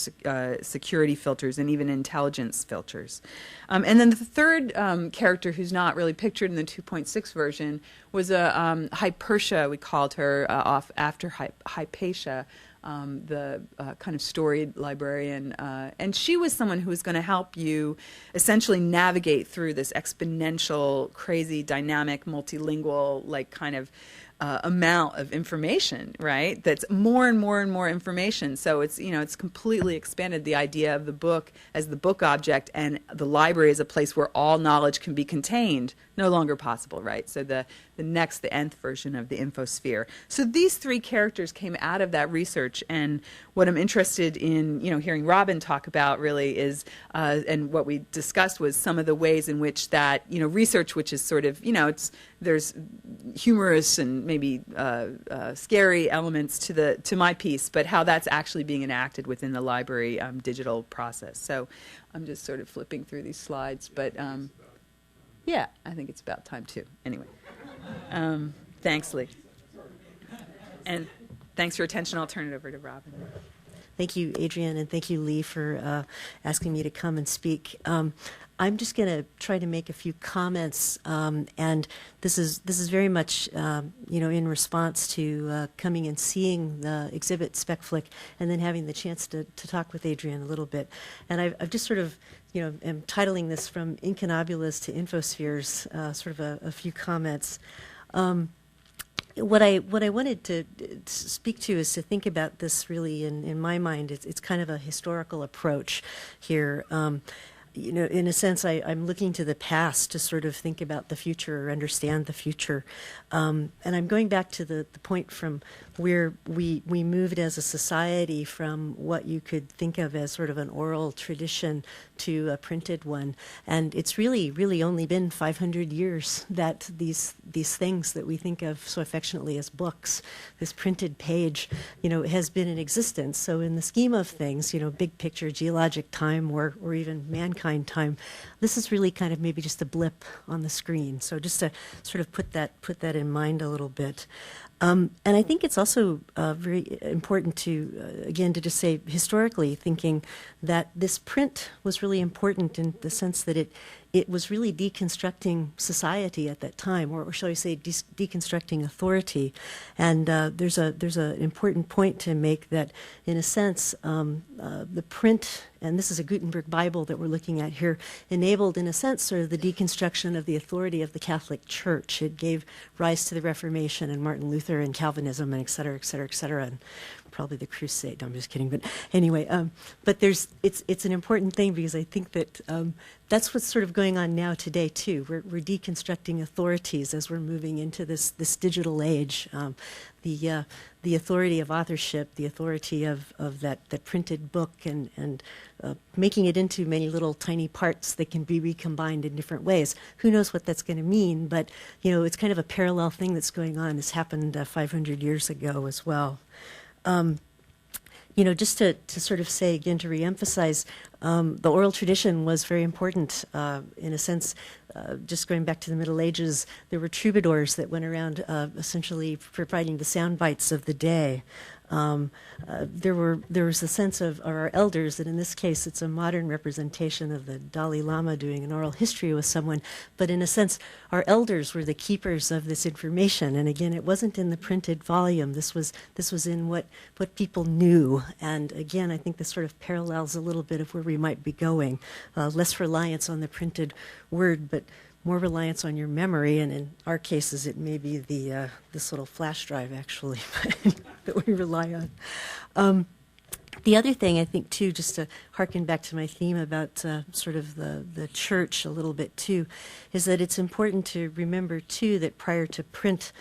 security filters and even intelligence filters. And then the third character, who's not really pictured in the 2.6 version, was a Hypertia, we called her, off after Hypatia, the kind of storied librarian. And she was someone who was going to help you essentially navigate through this exponential, crazy, dynamic, multilingual, kind of amount of information, right? That's more and more and more information. So it's, it's completely expanded the idea of the book as the book object, and the library as a place where all knowledge can be contained. No longer possible, right? So the nth version of the Infosphere. So these 3 characters came out of that research, and what I'm interested in, hearing Robin talk about really is, and what we discussed was some of the ways in which that, research, which is sort of, there's humorous and maybe scary elements to my piece, but how that's actually being enacted within the library digital process. So I'm just sort of flipping through these slides, but yeah, I think it's about time too. Anyway, thanks, Lee. And thanks for your attention. I'll turn it over to Robin. Thank you, Adrienne, and thank you, Lee, for asking me to come and speak. I'm just going to try to make a few comments, and this is very much in response to coming and seeing the exhibit SPECFLIC, and then having the chance to talk with Adrienne a little bit. And I've just sort of am titling this From Incunabulas to Infospheres, sort of a few comments. What I wanted to speak to is to think about this really in my mind. It's kind of a historical approach here. In a sense, I'm looking to the past to sort of think about the future or understand the future. And I'm going back to the point from where we moved as a society from what you could think of as sort of an oral tradition to a printed one. And it's really only been 500 years that these things that we think of so affectionately as books, this printed page, has been in existence. So in the scheme of things, big picture, geologic time, or even mankind, humankind time. This is really kind of maybe just a blip on the screen. So just to sort of put that in mind a little bit. And I think it's also very important to, again, to just say historically, thinking that this print was really important in the sense that it was really deconstructing society at that time, or shall we say deconstructing authority. And there's an important point to make that, in a sense, the print, and this is a Gutenberg Bible that we're looking at here, enabled, in a sense, sort of the deconstruction of the authority of the Catholic Church. It gave rise to the Reformation and Martin Luther and Calvinism and et cetera, et cetera, et cetera, and probably the Crusade. No, I'm just kidding. But anyway, but it's an important thing, because I think that that's what's sort of going on now today too. We're deconstructing authorities as we're moving into this digital age. The authority of authorship, the authority of that printed book, and making it into many little tiny parts that can be recombined in different ways. Who knows what that's going to mean? But it's kind of a parallel thing that's going on. This happened 500 years ago as well. Just to sort of say again, to reemphasize, the oral tradition was very important in a sense. Just going back to the Middle Ages, there were troubadours that went around essentially providing the sound bites of the day. There was a sense of our elders, and in this case it's a modern representation of the Dalai Lama doing an oral history with someone, but in a sense our elders were the keepers of this information, and again it wasn't in the printed volume. This was in what people knew, and again I think this sort of parallels a little bit of where we might be going. Less reliance on the printed word, but more reliance on your memory, and in our cases it may be this little flash drive actually that we rely on. The other thing I think too, just to harken back to my theme about sort of the church a little bit too, is that it's important to remember too that prior to print,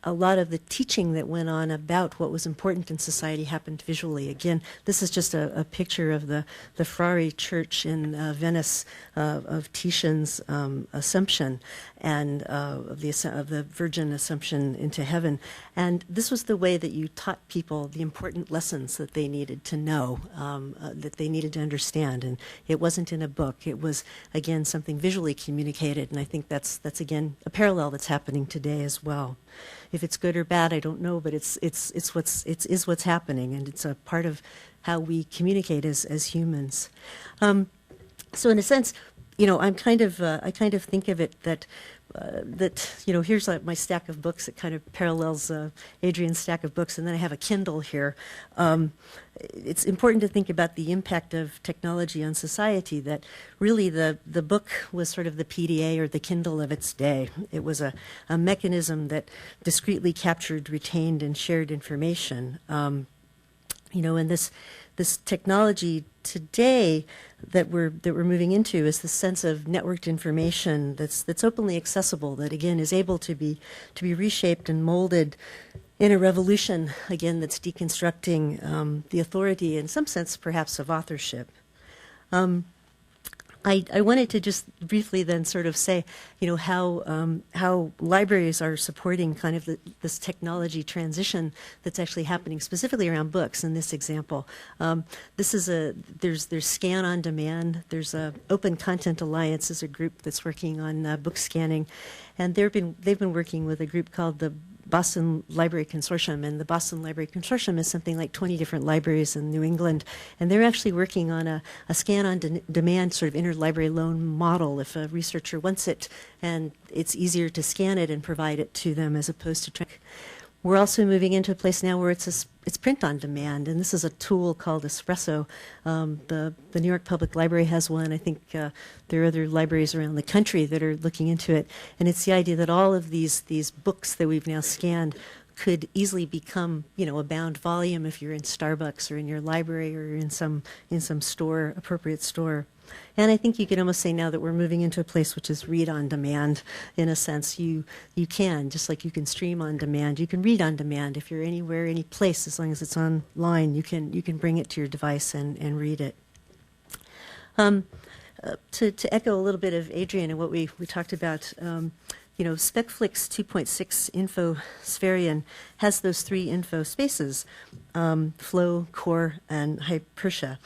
a lot of the teaching that went on about what was important in society happened visually. Again, this is just a picture of the Frari Church in Venice of Titian's Assumption, and of the Virgin Assumption into heaven. And this was the way that you taught people the important lessons that they needed to know, that they needed to understand. And it wasn't in a book. It was, again, something visually communicated. And I think that's again a parallel that's happening today as well. If it's good or bad, I don't know, but it's what's happening, and it's a part of how we communicate as humans. So in a sense, I kind of think of it that here's my stack of books. It kind of parallels Adrian's stack of books, and then I have a Kindle here. It's important to think about the impact of technology on society, that really the book was sort of the PDA or the Kindle of its day. It was a mechanism that discreetly captured, retained, and shared information. And this technology today that we're moving into is the sense of networked information that's openly accessible, that again is able to be reshaped and molded in a revolution, again, that's deconstructing the authority, in some sense, perhaps, of authorship. I wanted to just briefly then sort of say, how libraries are supporting kind of this technology transition that's actually happening specifically around books in this example. This is there's Scan on Demand. There's a Open Content Alliance is a group that's working on book scanning, and they've been working with a group called the Boston Library Consortium, and the Boston Library Consortium is something like 20 different libraries in New England, and they're actually working on a scan-on-demand sort of interlibrary loan model if a researcher wants it, and it's easier to scan it and provide it to them as opposed to trying. We're also moving into a place now where it's print on demand, and this is a tool called Espresso. The New York Public Library has one. I think there are other libraries around the country that are looking into it, and it's the idea that all of these books that we've now scanned could easily become, a bound volume if you're in Starbucks or in your library or in some store, appropriate store. And I think you could almost say now that we're moving into a place which is read on demand. In a sense, you can, just like you can stream on demand, you can read on demand. If you're anywhere, any place, as long as it's online, you can bring it to your device and read it. To echo a little bit of Adrian and what we talked about, Spec Flick's 2.6 infospherian has those three info spaces, flow, core, and hypertia.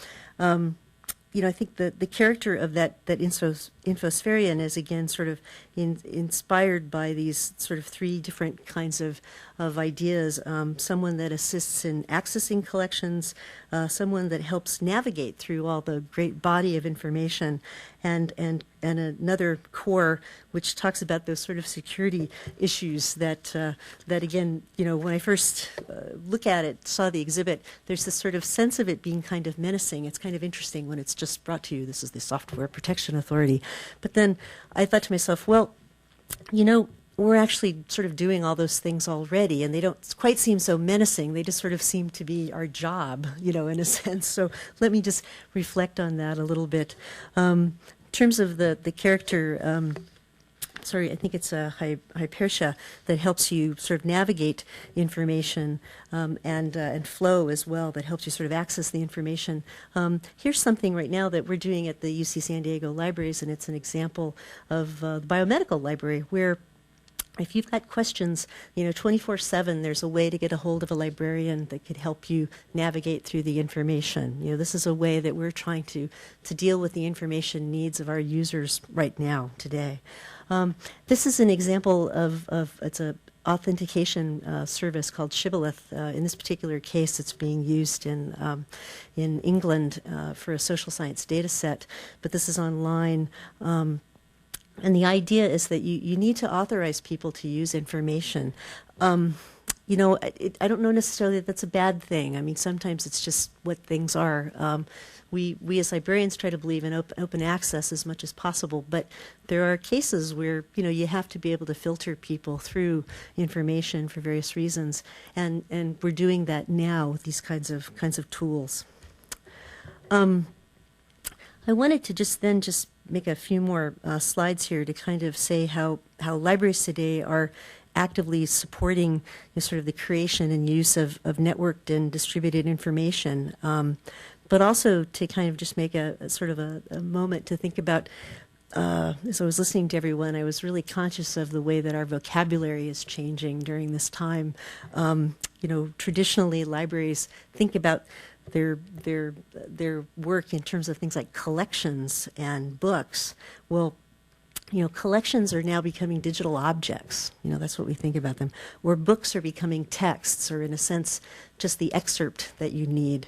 I think the character of that infospherian is again sort of inspired by these sort of three different kinds of ideas. Someone that assists in accessing collections, someone that helps navigate through all the great body of information, and another core which talks about those sort of security issues that again, when I first look at it, saw the exhibit, there's this sort of sense of it being kind of menacing. It's kind of interesting when it's just brought to you, this is the Software Protection Authority. But then I thought to myself, well, we're actually sort of doing all those things already, and they don't quite seem so menacing. They just sort of seem to be our job, in a sense. So let me just reflect on that a little bit. In terms of the character, I think it's a hypertia that helps you sort of navigate information and flow as well, that helps you sort of access the information. Here's something right now that we're doing at the UC San Diego Libraries, and it's an example of the biomedical library where if you've got questions, 24/7, there's a way to get a hold of a librarian that could help you navigate through the information. This is a way that we're trying to deal with the information needs of our users right now, today. This is an example of it's a authentication service called Shibboleth. In this particular case, it's being used in England for a social science data set, but this is online. And the idea is that you need to authorize people to use information. I don't know necessarily that that's a bad thing. I mean, sometimes it's just what things are. We as librarians try to believe in open access as much as possible, but there are cases where you have to be able to filter people through information for various reasons, and we're doing that now with these kinds of tools. I wanted to just make a few more slides here to kind of say how libraries today are actively supporting sort of the creation and use of networked and distributed information, but also to kind of just make a sort of a moment to think about, as I was listening to everyone, I was really conscious of the way that our vocabulary is changing during this time. Traditionally, libraries think about their work in terms of things like collections and books. Well, collections are now becoming digital objects. That's what we think about them. Or books are becoming texts, or in a sense, just the excerpt that you need.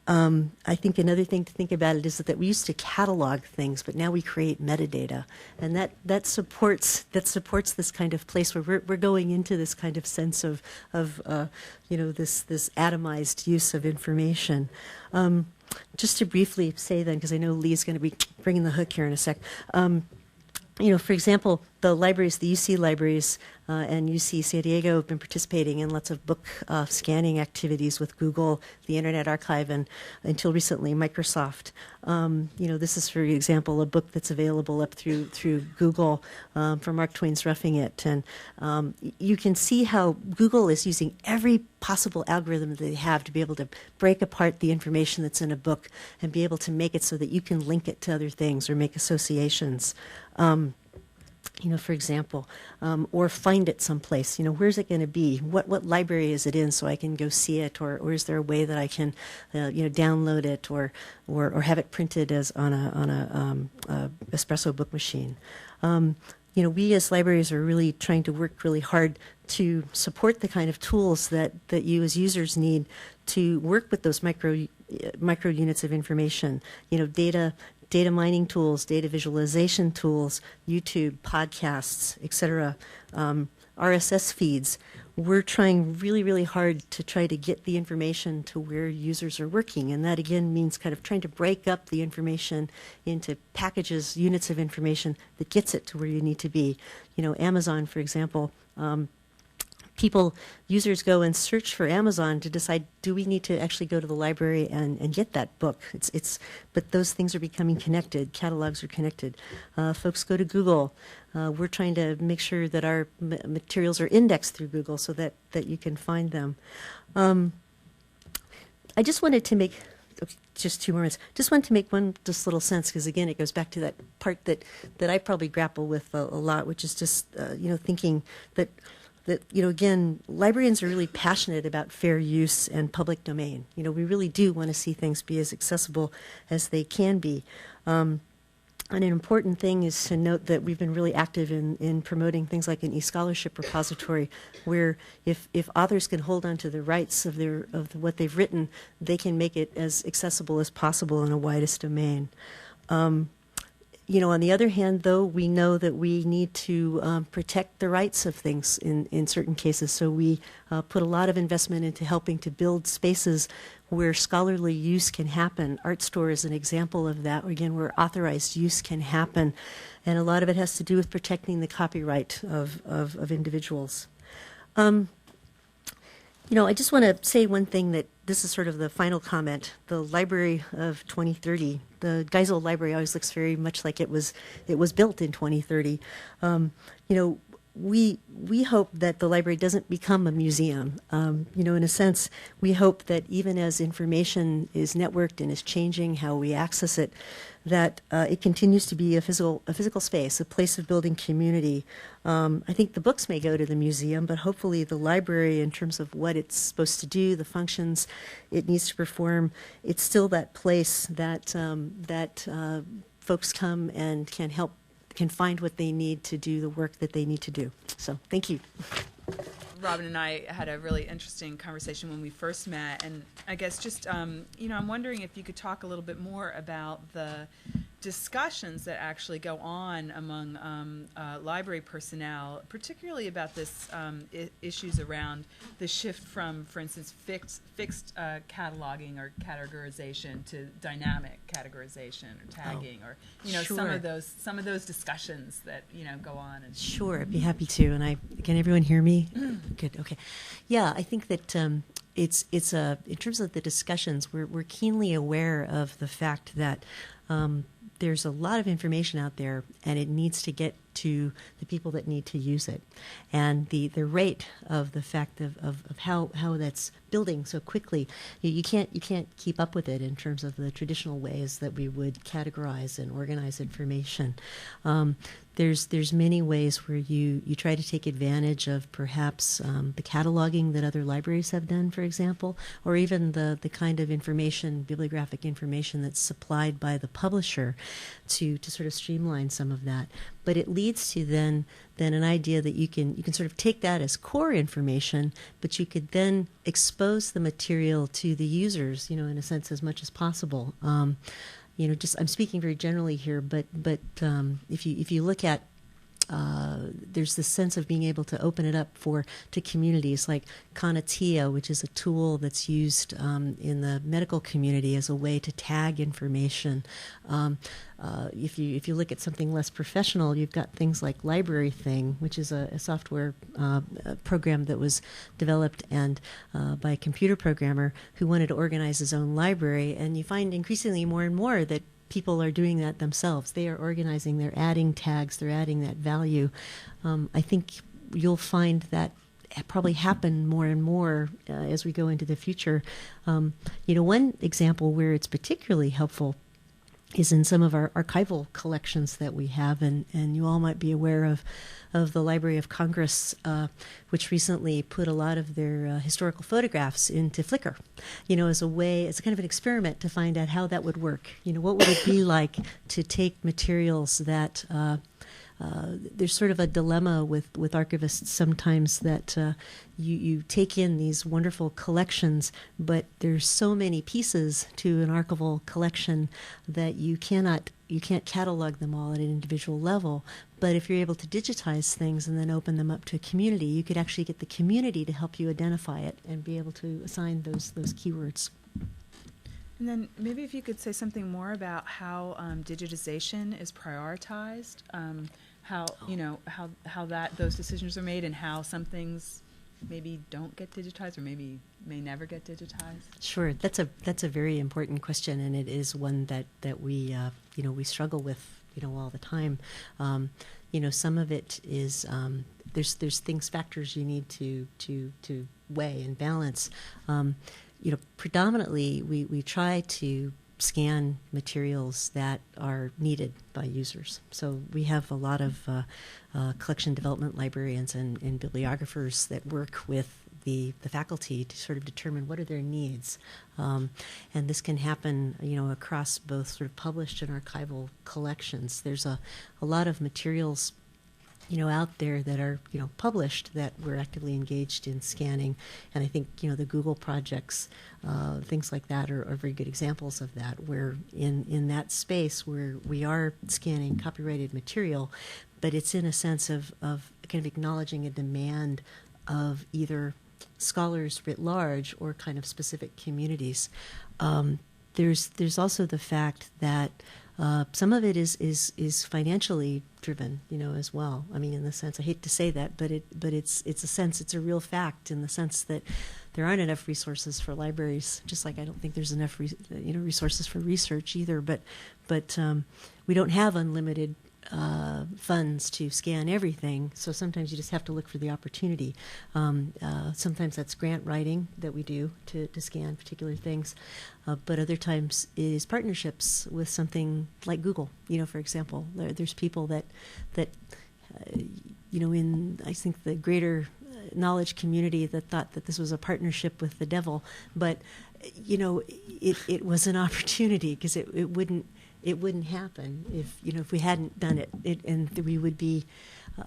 I think another thing to think about it is that we used to catalog things, but now we create metadata, and that supports this kind of place where we're going into this kind of sense of this atomized use of information. Just to briefly say then, because I know Lee's going to be bringing the hook here in a sec. For example, the libraries, the UC libraries and UC San Diego have been participating in lots of book scanning activities with Google, the Internet Archive, and until recently, Microsoft. This is, for example, a book that's available up through Google for Mark Twain's Roughing It. And you can see how Google is using every possible algorithm that they have to be able to break apart the information that's in a book and be able to make it so that you can link it to other things or make associations. For example, or find it someplace. Where's it going to be? What library is it in, so I can go see it, or is there a way that I can, download it, or have it printed as on a espresso book machine? We as libraries are really trying to work really hard to support the kind of tools that you as users need to work with those micro units of information. Data mining tools, data visualization tools, YouTube, podcasts, etc., RSS feeds. We're trying really, really hard to try to get the information to where users are working. And that, again, means kind of trying to break up the information into packages, units of information that gets it to where you need to be. Amazon, for example, users go and search for Amazon to decide, do we need to actually go to the library and get that book? But those things are becoming connected. Catalogs are connected. Folks go to Google. We're trying to make sure that our materials are indexed through Google so that you can find them. I just wanted to make, just 2 more minutes, just wanted to make one just little sense, because again, it goes back to that part that I probably grapple with a lot, which is just, thinking that that, again, librarians are really passionate about fair use and public domain. We really do want to see things be as accessible as they can be. And an important thing is to note that we've been really active in promoting things like an e-scholarship repository, where if authors can hold on to the rights of what they've written, they can make it as accessible as possible in a widest domain. On the other hand, though, we know that we need to protect the rights of things in certain cases. So we put a lot of investment into helping to build spaces where scholarly use can happen. Art Store is an example of that, again, where authorized use can happen. And a lot of it has to do with protecting the copyright of individuals. I just want to say one thing, that this is sort of the final comment. The Library of 2030, the Geisel Library always looks very much like it was built in 2030. We hope that the library doesn't become a museum. In a sense, we hope that even as information is networked and is changing how we access it, that it continues to be a physical space, a place of building community. I think the books may go to the museum, but hopefully the library, in terms of what it's supposed to do, the functions it needs to perform, it's still that place that folks come and can find what they need to do the work that they need to do. So thank you. Robin and I had a really interesting conversation when we first met, and I guess just, I'm wondering if you could talk a little bit more about the discussions that actually go on among library personnel, particularly about this issues around the shift from, for instance, fixed cataloging or categorization to dynamic categorization or tagging, or sure. some of those discussions that go on. And Sure, I'd be happy to. And can everyone hear me? Good. Okay. Yeah, I think that it's in terms of the discussions, we're keenly aware of the fact that there's a lot of information out there, and it needs to get to the people that need to use it. And the rate of the fact of how that's building so quickly, you can't keep up with it in terms of the traditional ways that we would categorize and organize information. There's many ways where you try to take advantage of perhaps the cataloging that other libraries have done, for example, or even the kind of information, bibliographic information that's supplied by the publisher to sort of streamline some of that. But it leads to then an idea that you can sort of take that as core information, but you could then expose the material to the users, in a sense, as much as possible. I'm speaking very generally here, but if you look at there's this sense of being able to open it up to communities like Conatia, which is a tool that's used in the medical community as a way to tag information. If you look at something less professional, you've got things like Library Thing, which is a software program that was developed by a computer programmer who wanted to organize his own library. And you find increasingly more and more that people are doing that themselves. They are organizing, they're adding tags, they're adding that value. I think you'll find that probably happen more and more as we go into the future. One example where it's particularly helpful is in some of our archival collections that we have, and you all might be aware of the Library of Congress, which recently put a lot of their historical photographs into Flickr, as a kind of an experiment to find out how that would work. What would it be like to take materials that there's sort of a dilemma with archivists sometimes that you take in these wonderful collections, but there's so many pieces to an archival collection that you can't catalog them all at an individual level. But if you're able to digitize things and then open them up to a community, you could actually get the community to help you identify it and be able to assign those keywords. And then maybe if you could say something more about how digitization is prioritized, how those decisions are made, and how some things maybe don't get digitized or maybe may never get digitized. Sure, that's a very important question, and it is one that we we struggle with all the time. Some of it is there's factors you need to weigh and balance. Predominantly we try to scan materials that are needed by users. So we have a lot of collection development librarians and bibliographers that work with the faculty to sort of determine what are their needs. And this can happen, across both sort of published and archival collections. There's a lot of materials out there that are, published that we're actively engaged in scanning. And I think, the Google projects, things like that are very good examples of that, where in that space where we are scanning copyrighted material, but it's in a sense of kind of acknowledging a demand of either scholars writ large or kind of specific communities. There's also the fact that some of it is financially driven, as well. I mean, in the sense, I hate to say that, but it's a sense, it's a real fact in the sense that there aren't enough resources for libraries, just like I don't think there's enough resources for research either. But we don't have unlimited funds to scan everything, so sometimes you just have to look for the opportunity. Sometimes that's grant writing that we do to scan particular things, but other times it is partnerships with something like Google. For example, there's people that in I think the greater knowledge community that thought that this was a partnership with the devil, but it was an opportunity because it wouldn't happen if we hadn't done it. And we would be,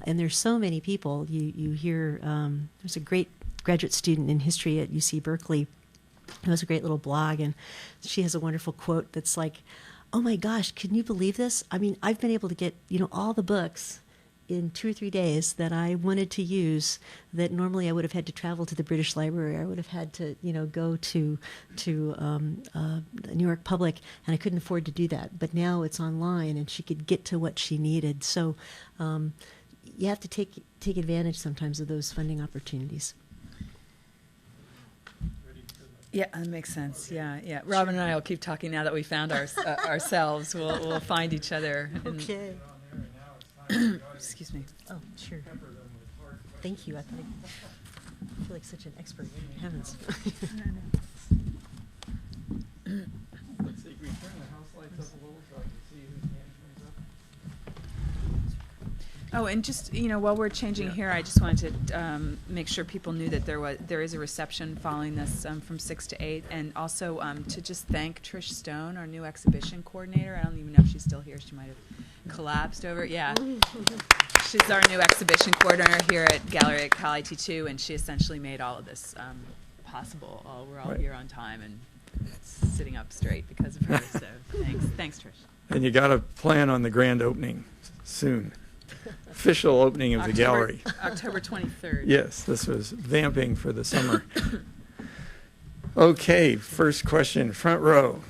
and there's so many people. You hear there's a great graduate student in history at UC Berkeley who has a great little blog, and she has a wonderful quote that's like, "Oh my gosh, can you believe this? I mean, I've been able to get all the books in 2 or 3 days that I wanted to use that normally I would have had to travel to the British Library. I would have had to, go to New York Public, and I couldn't afford to do that. But now it's online, and she could get to what she needed. So you have to take advantage sometimes of those funding opportunities. Yeah, that makes sense. Yeah. Robin and I will keep talking now that we found ourselves. We'll find each other. Okay. Excuse me. Oh, sure. Thank you. I feel like such an expert. Heavens. Let's see, can we turn the house lights up a little so I can see whose hand comes up? Oh, and just while we're changing here, I just wanted to make sure people knew that there is a reception following this from 6 to 8, and also to just thank Trish Stone, our new exhibition coordinator. I don't even know if she's still here. She might have collapsed over. Yeah, she's our new exhibition coordinator here at Gallery at Cal IT2, and she essentially made all of this possible. We're all here on time and sitting up straight because of her. So thanks, Trish. And you got to plan on the grand opening soon. Official opening of the gallery. October 23rd. Yes, this was vamping for the summer. Okay, first question, front row.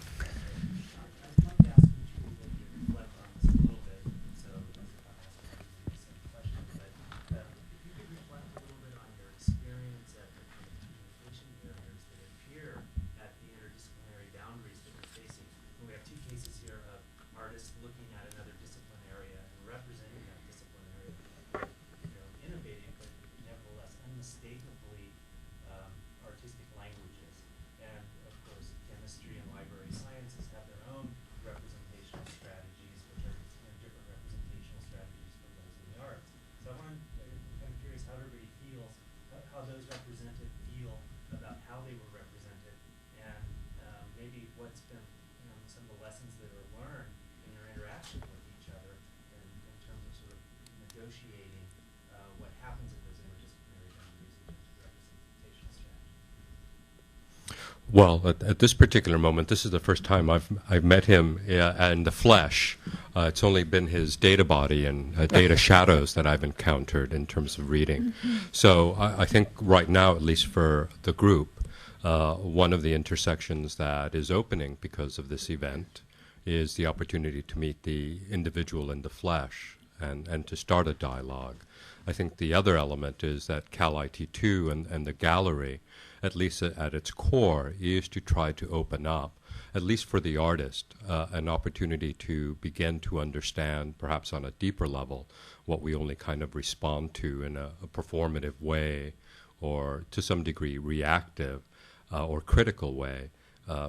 Well, at this particular moment, this is the first time I've met him in the flesh. It's only been his data body and data shadows that I've encountered in terms of reading. So I think right now, at least for the group, one of the intersections that is opening because of this event is the opportunity to meet the individual in the flesh and to start a dialogue. I think the other element is that Cal IT2 and the gallery, at least at its core, is to try to open up, at least for the artist, an opportunity to begin to understand, perhaps on a deeper level, what we only kind of respond to in a performative way or to some degree reactive or critical way.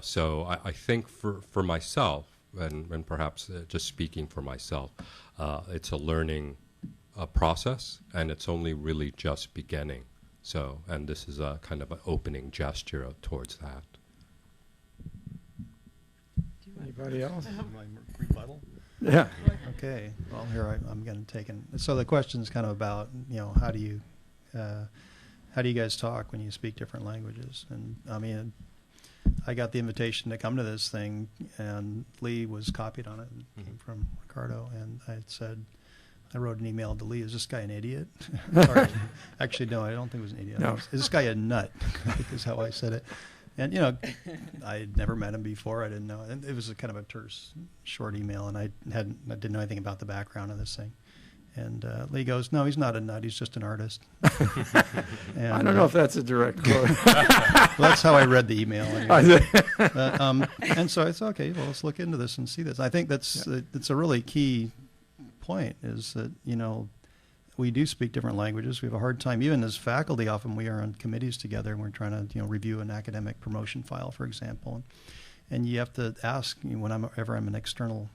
So I think for myself, and perhaps just speaking for myself, it's a learning process, and it's only really just beginning. So, and this is a kind of an opening gesture towards that. Anybody else? My rebuttal? Yeah. Okay. Well, here I'm going to take it. So the question's kind of about, how do you guys talk when you speak different languages? And I mean, I got the invitation to come to this thing, and Lee was copied on it, came from Ricardo, and I wrote an email to Lee, is this guy an idiot? Or, actually, no, I don't think it was an idiot. No. Is this guy a nut? I think is how I said it. And, I had never met him before. I didn't know. And it was a kind of a terse, short email, and I didn't know anything about the background of this thing. And Lee goes, no, he's not a nut. He's just an artist. And, I don't know if that's a direct quote. well, that's how I read the email. Anyway. And so I thought, okay, well, let's look into this and see this. I think that's a really key point, is that, we do speak different languages. We have a hard time, even as faculty, often we are on committees together and we're trying to, review an academic promotion file, for example. And you have to ask, whenever I'm an external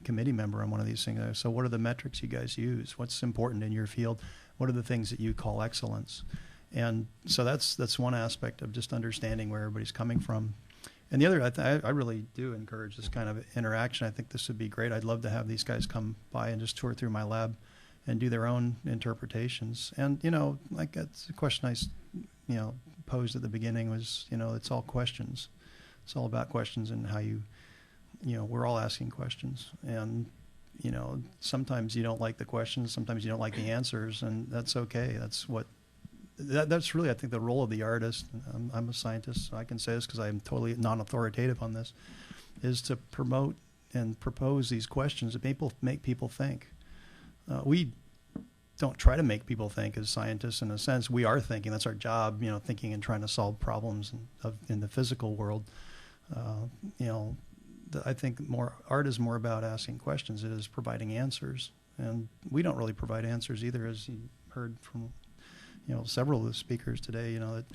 committee member on one of these things, so what are the metrics you guys use? What's important in your field? What are the things that you call excellence? And so that's one aspect of just understanding where everybody's coming from. And the other, I really do encourage this kind of interaction. I think this would be great. I'd love to have these guys come by and just tour through my lab and do their own interpretations. And, like that's a question I, posed at the beginning was, it's all questions. It's all about questions and how we're all asking questions. And, sometimes you don't like the questions, sometimes you don't like the answers, and that's okay. That's really, I think, the role of the artist. I'm a scientist, so I can say this because I'm totally non-authoritative on this, is to promote and propose these questions that make people think. We don't try to make people think as scientists. In a sense, we are thinking. That's our job, thinking and trying to solve problems in the physical world. I think art is more about asking questions. It is providing answers, and we don't really provide answers either, as you heard from several of the speakers today. That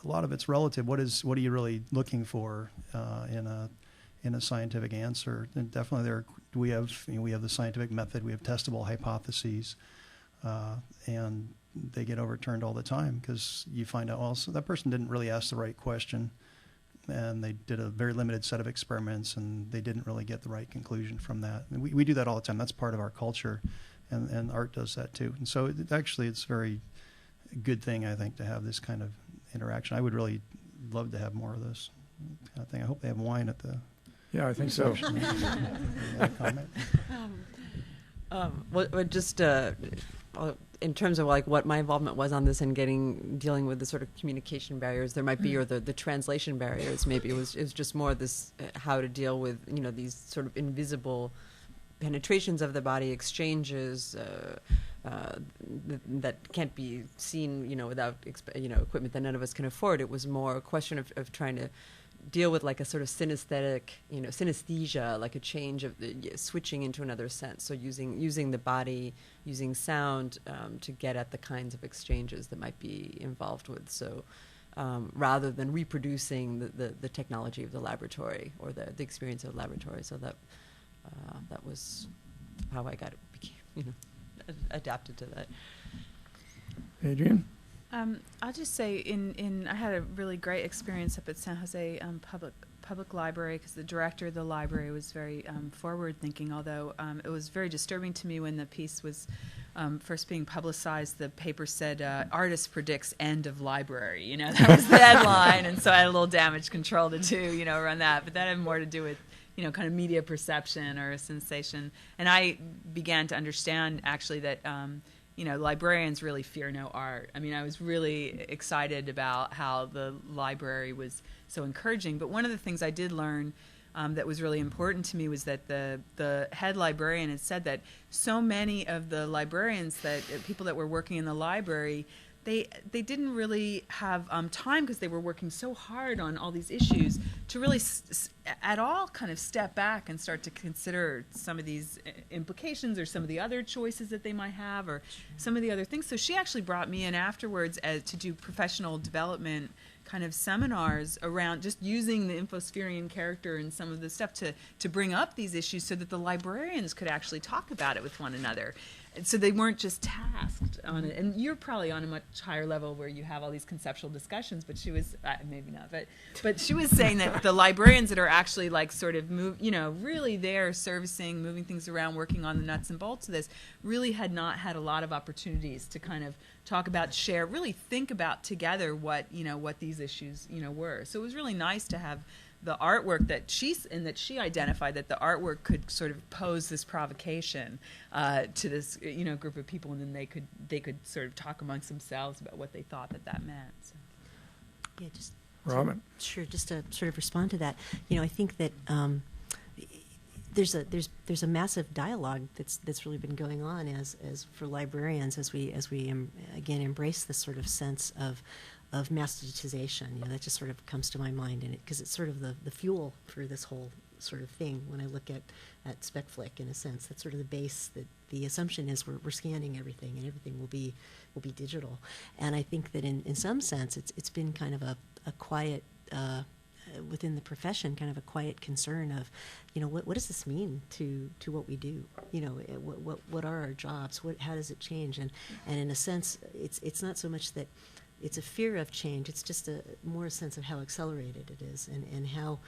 a lot of it's relative. What are you really looking for in a scientific answer? And definitely we have the scientific method. We have testable hypotheses, and they get overturned all the time because you find out, so that person didn't really ask the right question, and they did a very limited set of experiments, and they didn't really get the right conclusion from that. And we do that all the time. That's part of our culture, and art does that too. And so it's a very good thing, I think, to have this kind of interaction. I would really love to have more of this kind of thing. I hope they have wine at the... Yeah, I think so. Comment? Just in terms of like what my involvement was on this and dealing with the sort of communication barriers there might be, or the translation barriers, maybe it was just more this how to deal with these sort of invisible penetrations of the body, exchanges that can't be seen without equipment that none of us can afford. It was more a question of trying to deal with like a sort of synesthetic, synesthesia, like a change of switching into another sense. So using the body, using sound to get at the kinds of exchanges that might be involved with. So rather than reproducing the technology of the laboratory or the experience of the laboratory. So that was how I got it, adapted to that. Adrian? I'll just say, I had a really great experience up at San Jose Public Library, because the director of the library was very forward-thinking, although it was very disturbing to me when the piece was first being publicized. The paper said, artist predicts end of library. That was the headline, and so I had a little damage control to do, around that. But that had more to do with, kind of media perception or a sensation. And I began to understand, actually, that librarians really fear no art. I mean, I was really excited about how the library was so encouraging. But one of the things I did learn that was really important to me was that the head librarian had said that so many of the librarians, people that were working in the library, they didn't really have time, because they were working so hard on all these issues, to really at all kind of step back and start to consider some of these implications or some of the other choices that they might have, or some of the other things. So she actually brought me in afterwards to do professional development kind of seminars around just using the Infospherian character and some of the stuff to bring up these issues so that the librarians could actually talk about it with one another. And so they weren't just tasked on it. And you're probably on a much higher level where you have all these conceptual discussions, but she was, maybe not, but she was saying that the librarians that are actually like sort of really there servicing, moving things around, working on the nuts and bolts of this, really had not had a lot of opportunities to kind of talk about, share, really think about together what these issues, were. So it was really nice to have the artwork that she identified, that the artwork could sort of pose this provocation to this group of people, and then they could sort of talk amongst themselves about what they thought that meant. So. Yeah, just Robin. Sure, just to sort of respond to that, I think that there's a massive dialogue that's really been going on as for librarians as we again embrace this sort of sense of mass digitization. That just sort of comes to my mind, and because it's sort of the fuel for this whole sort of thing. When I look at Spec Flick, in a sense, that's sort of the base. That the assumption is we're scanning everything, and everything will be digital. And I think that in some sense, it's been kind of a quiet. Within the profession, kind of a quiet concern of, what does this mean to what we do? What are our jobs? How does it change? And in a sense, it's not so much that it's a fear of change. It's just more a sense of how accelerated it is, and how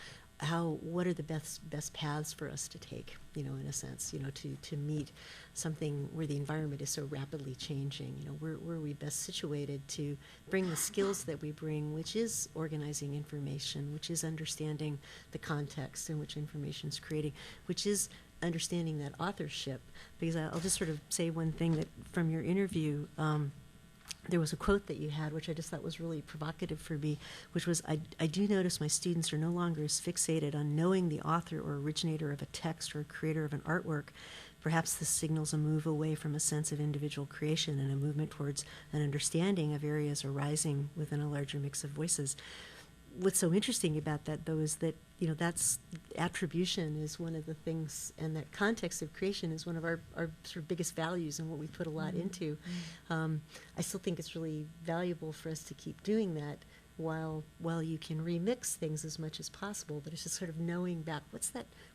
what are the best paths for us to take, in a sense, to meet something where the environment is so rapidly changing. Where are we best situated to bring the skills that we bring, which is organizing information, which is understanding the context in which information is creating, which is understanding that authorship. Because I'll just sort of say one thing that from your interview. There was a quote that you had, which I just thought was really provocative for me, which was, I do notice my students are no longer as fixated on knowing the author or originator of a text or creator of an artwork. Perhaps this signals a move away from a sense of individual creation and a movement towards an understanding of areas arising within a larger mix of voices. What's so interesting about that, though, is that that's attribution is one of the things, and that context of creation is one of our sort of biggest values and what we put a lot into. I still think it's really valuable for us to keep doing that while you can remix things as much as possible. But it's just sort of knowing back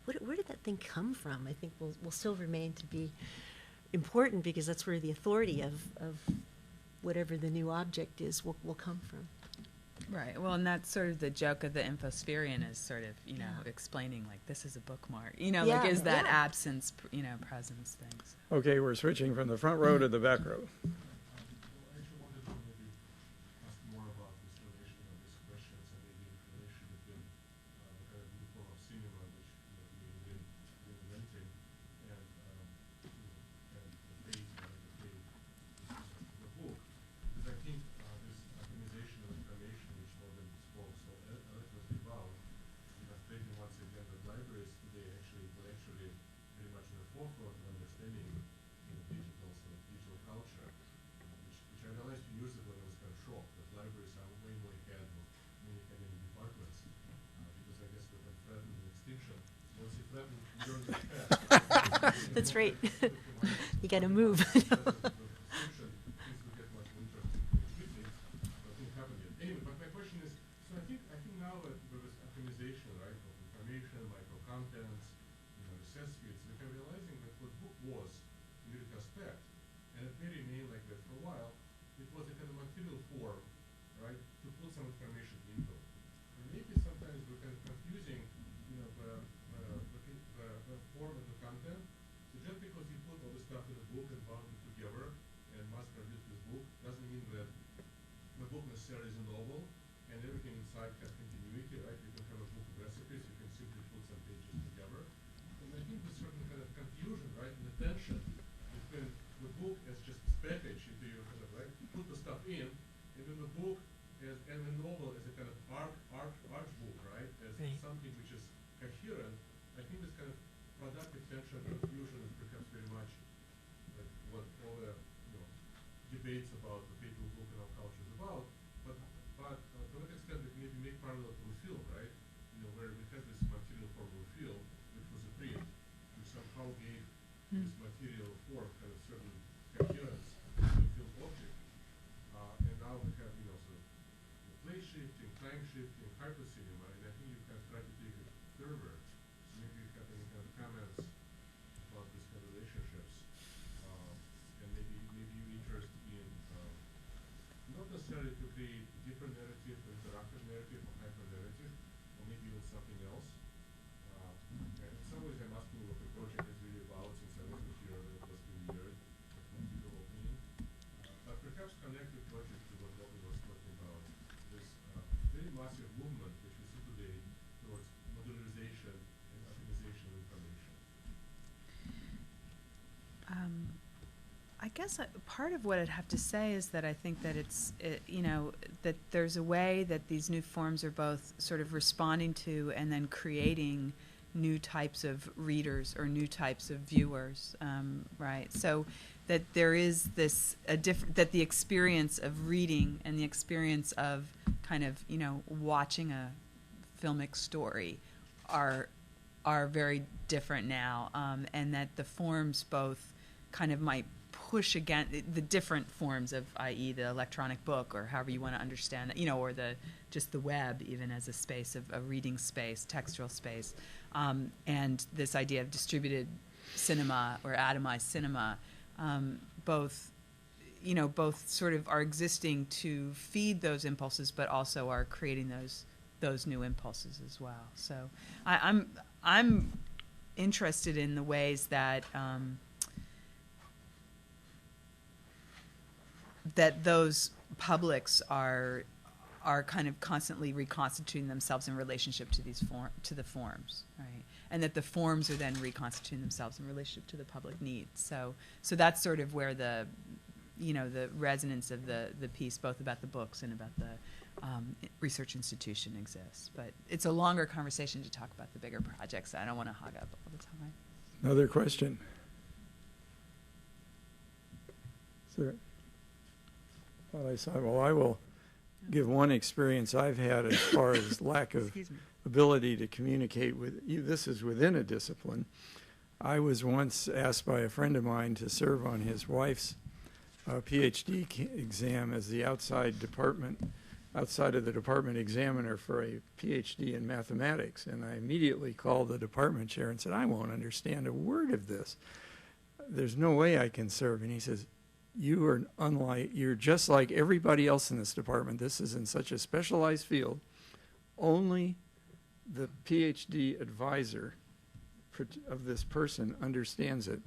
where did that thing come from? I think will still remain to be important, because that's where the authority of whatever the new object is will come from. Right. Well, and that's sort of the joke of the Infospherian, is sort of, explaining like this is a bookmark, like is that absence, presence things. Okay, we're switching from the front row to the back row. That's right. You got to move. guess part of what I'd have to say is that I think that that there's a way that these new forms are both sort of responding to and then creating new types of readers or new types of viewers, right? So that there is that the experience of reading and the experience of kind of, watching a filmic story are very different now, and that the forms both kind of might push against the different forms of, i.e., the electronic book, or however you want to understand it, or just the web, even as a space of a reading space, textual space, and this idea of distributed cinema or atomized cinema, both sort of are existing to feed those impulses, but also are creating those new impulses as well. So I'm interested in the ways that that those publics are kind of constantly reconstituting themselves in relationship to to the forms, right? And that the forms are then reconstituting themselves in relationship to the public needs. So that's sort of where the resonance of the piece, both about the books and about the research institution, exists. But it's a longer conversation to talk about the bigger projects. I don't want to hog up all the time. Another question? Sir? Well, I will give one experience I've had as far as lack of ability to communicate with you. This is within a discipline. I was once asked by a friend of mine to serve on his wife's PhD exam as the outside of the department examiner for a PhD in mathematics. And I immediately called the department chair and said, I won't understand a word of this. There's no way I can serve. And he says, you're just like everybody else in this department. This is in such a specialized field. Only the PhD advisor of this person understands it.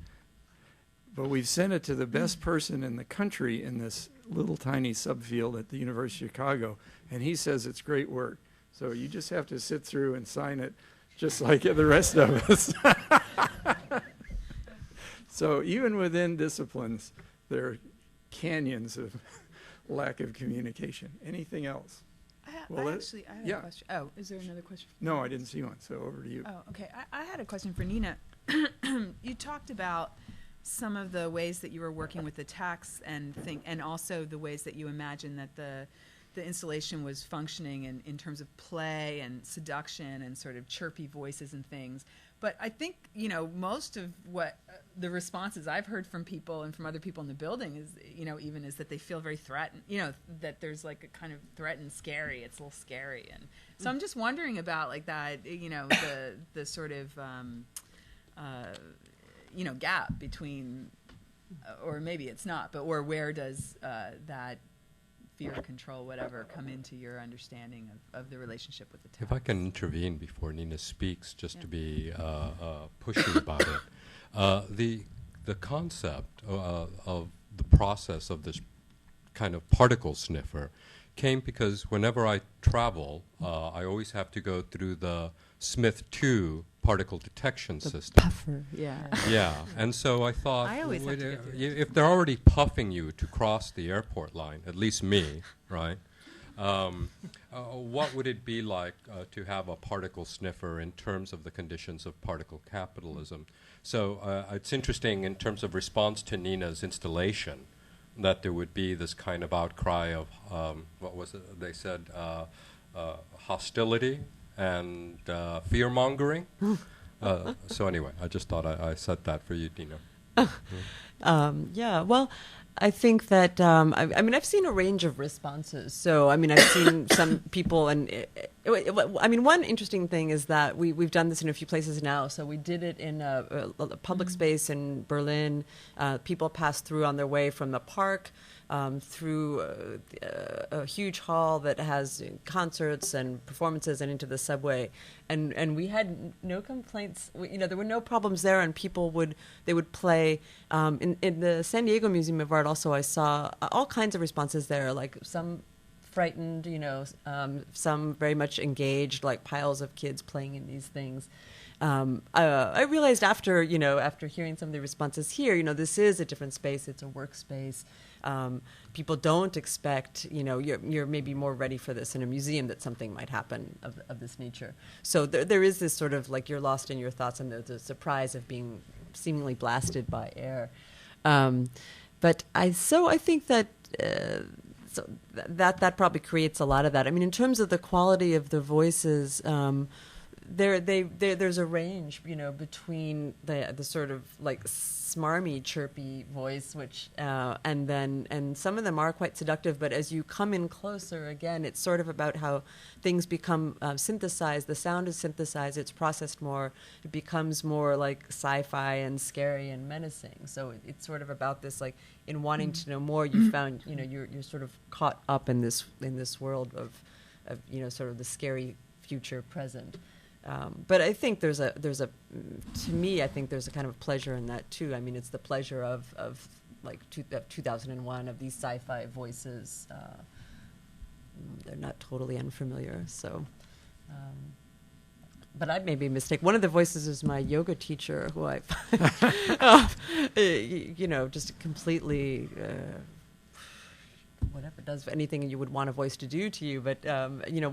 But we've sent it to the best person in the country in this little tiny subfield at the University of Chicago, and he says it's great work. So you just have to sit through and sign it just like the rest of us. So even within disciplines, there are canyons of lack of communication. Anything else? I have a question. Oh, is there another question? No, I didn't see one, so over to you. Oh, okay. I had a question for Nina. You talked about some of the ways that you were working with the text and also the ways that you imagine that the installation was functioning in terms of play and seduction and sort of chirpy voices and things. But I think, most of what the responses I've heard from people and from other people in the building is, even is that they feel very threatened, that there's like a kind of threat and scary. It's a little scary. And so I'm just wondering about like that, the sort of, gap between, or maybe it's not, but where does that fear, control, whatever, come into your understanding of the relationship with the text? If I can intervene before Nina speaks, just to be pushy about it. The concept of the process of this kind of particle sniffer came because whenever I travel, I always have to go through the Smith 2 particle detection system. Puffer, yeah. Yeah, and so I thought, I always have to get through if they're already puffing you to cross the airport line, at least me, right? What would it be like to have a particle sniffer in terms of the conditions of particle capitalism? So it's interesting in terms of response to Nina's installation that there would be this kind of outcry of, what was it they said, hostility and fear-mongering. So anyway, I just thought I said that for you, Nina. Yeah, well, I think that, I've seen a range of responses. So, I've seen some people, and one interesting thing is that we've done this in a few places now. So we did it in a public space in Berlin. People passed through on their way from the park through a huge hall that has concerts and performances and into the subway. And we had no complaints. There were no problems there, and people would play. In the San Diego Museum of Art also, I saw all kinds of responses there, like some frightened, some very much engaged, like piles of kids playing in these things. I realized after hearing some of the responses here, this is a different space. It's a workspace. People don't expect, you're maybe more ready for this in a museum, that something might happen of this nature. So there is this sort of like you're lost in your thoughts and the surprise of being seemingly blasted by air. But I think that that probably creates a lot of that. I mean, in terms of the quality of the voices, there's a range, between the sort of like smarmy, chirpy voice, which and some of them are quite seductive. But as you come in closer, again, it's sort of about how things become synthesized. The sound is synthesized. It's processed more. It becomes more like sci-fi and scary and menacing. So it's sort of about this, like, in wanting to know more, you found, you're sort of caught up in this world of sort of the scary future present. But I think there's a to me, I think there's a kind of pleasure in that too. I mean, it's the pleasure of 2001, of these sci-fi voices. They're not totally unfamiliar. So, but I made a mistake. One of the voices is my yoga teacher, who I, just completely. Whatever, does anything you would want a voice to do to you, but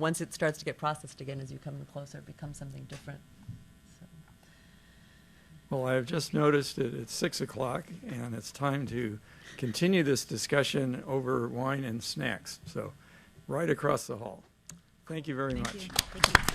once it starts to get processed again, as you come in closer, it becomes something different. So. Well, I have just noticed that it's 6 o'clock, and it's time to continue this discussion over wine and snacks. So, right across the hall. Thank you very much. Thank you.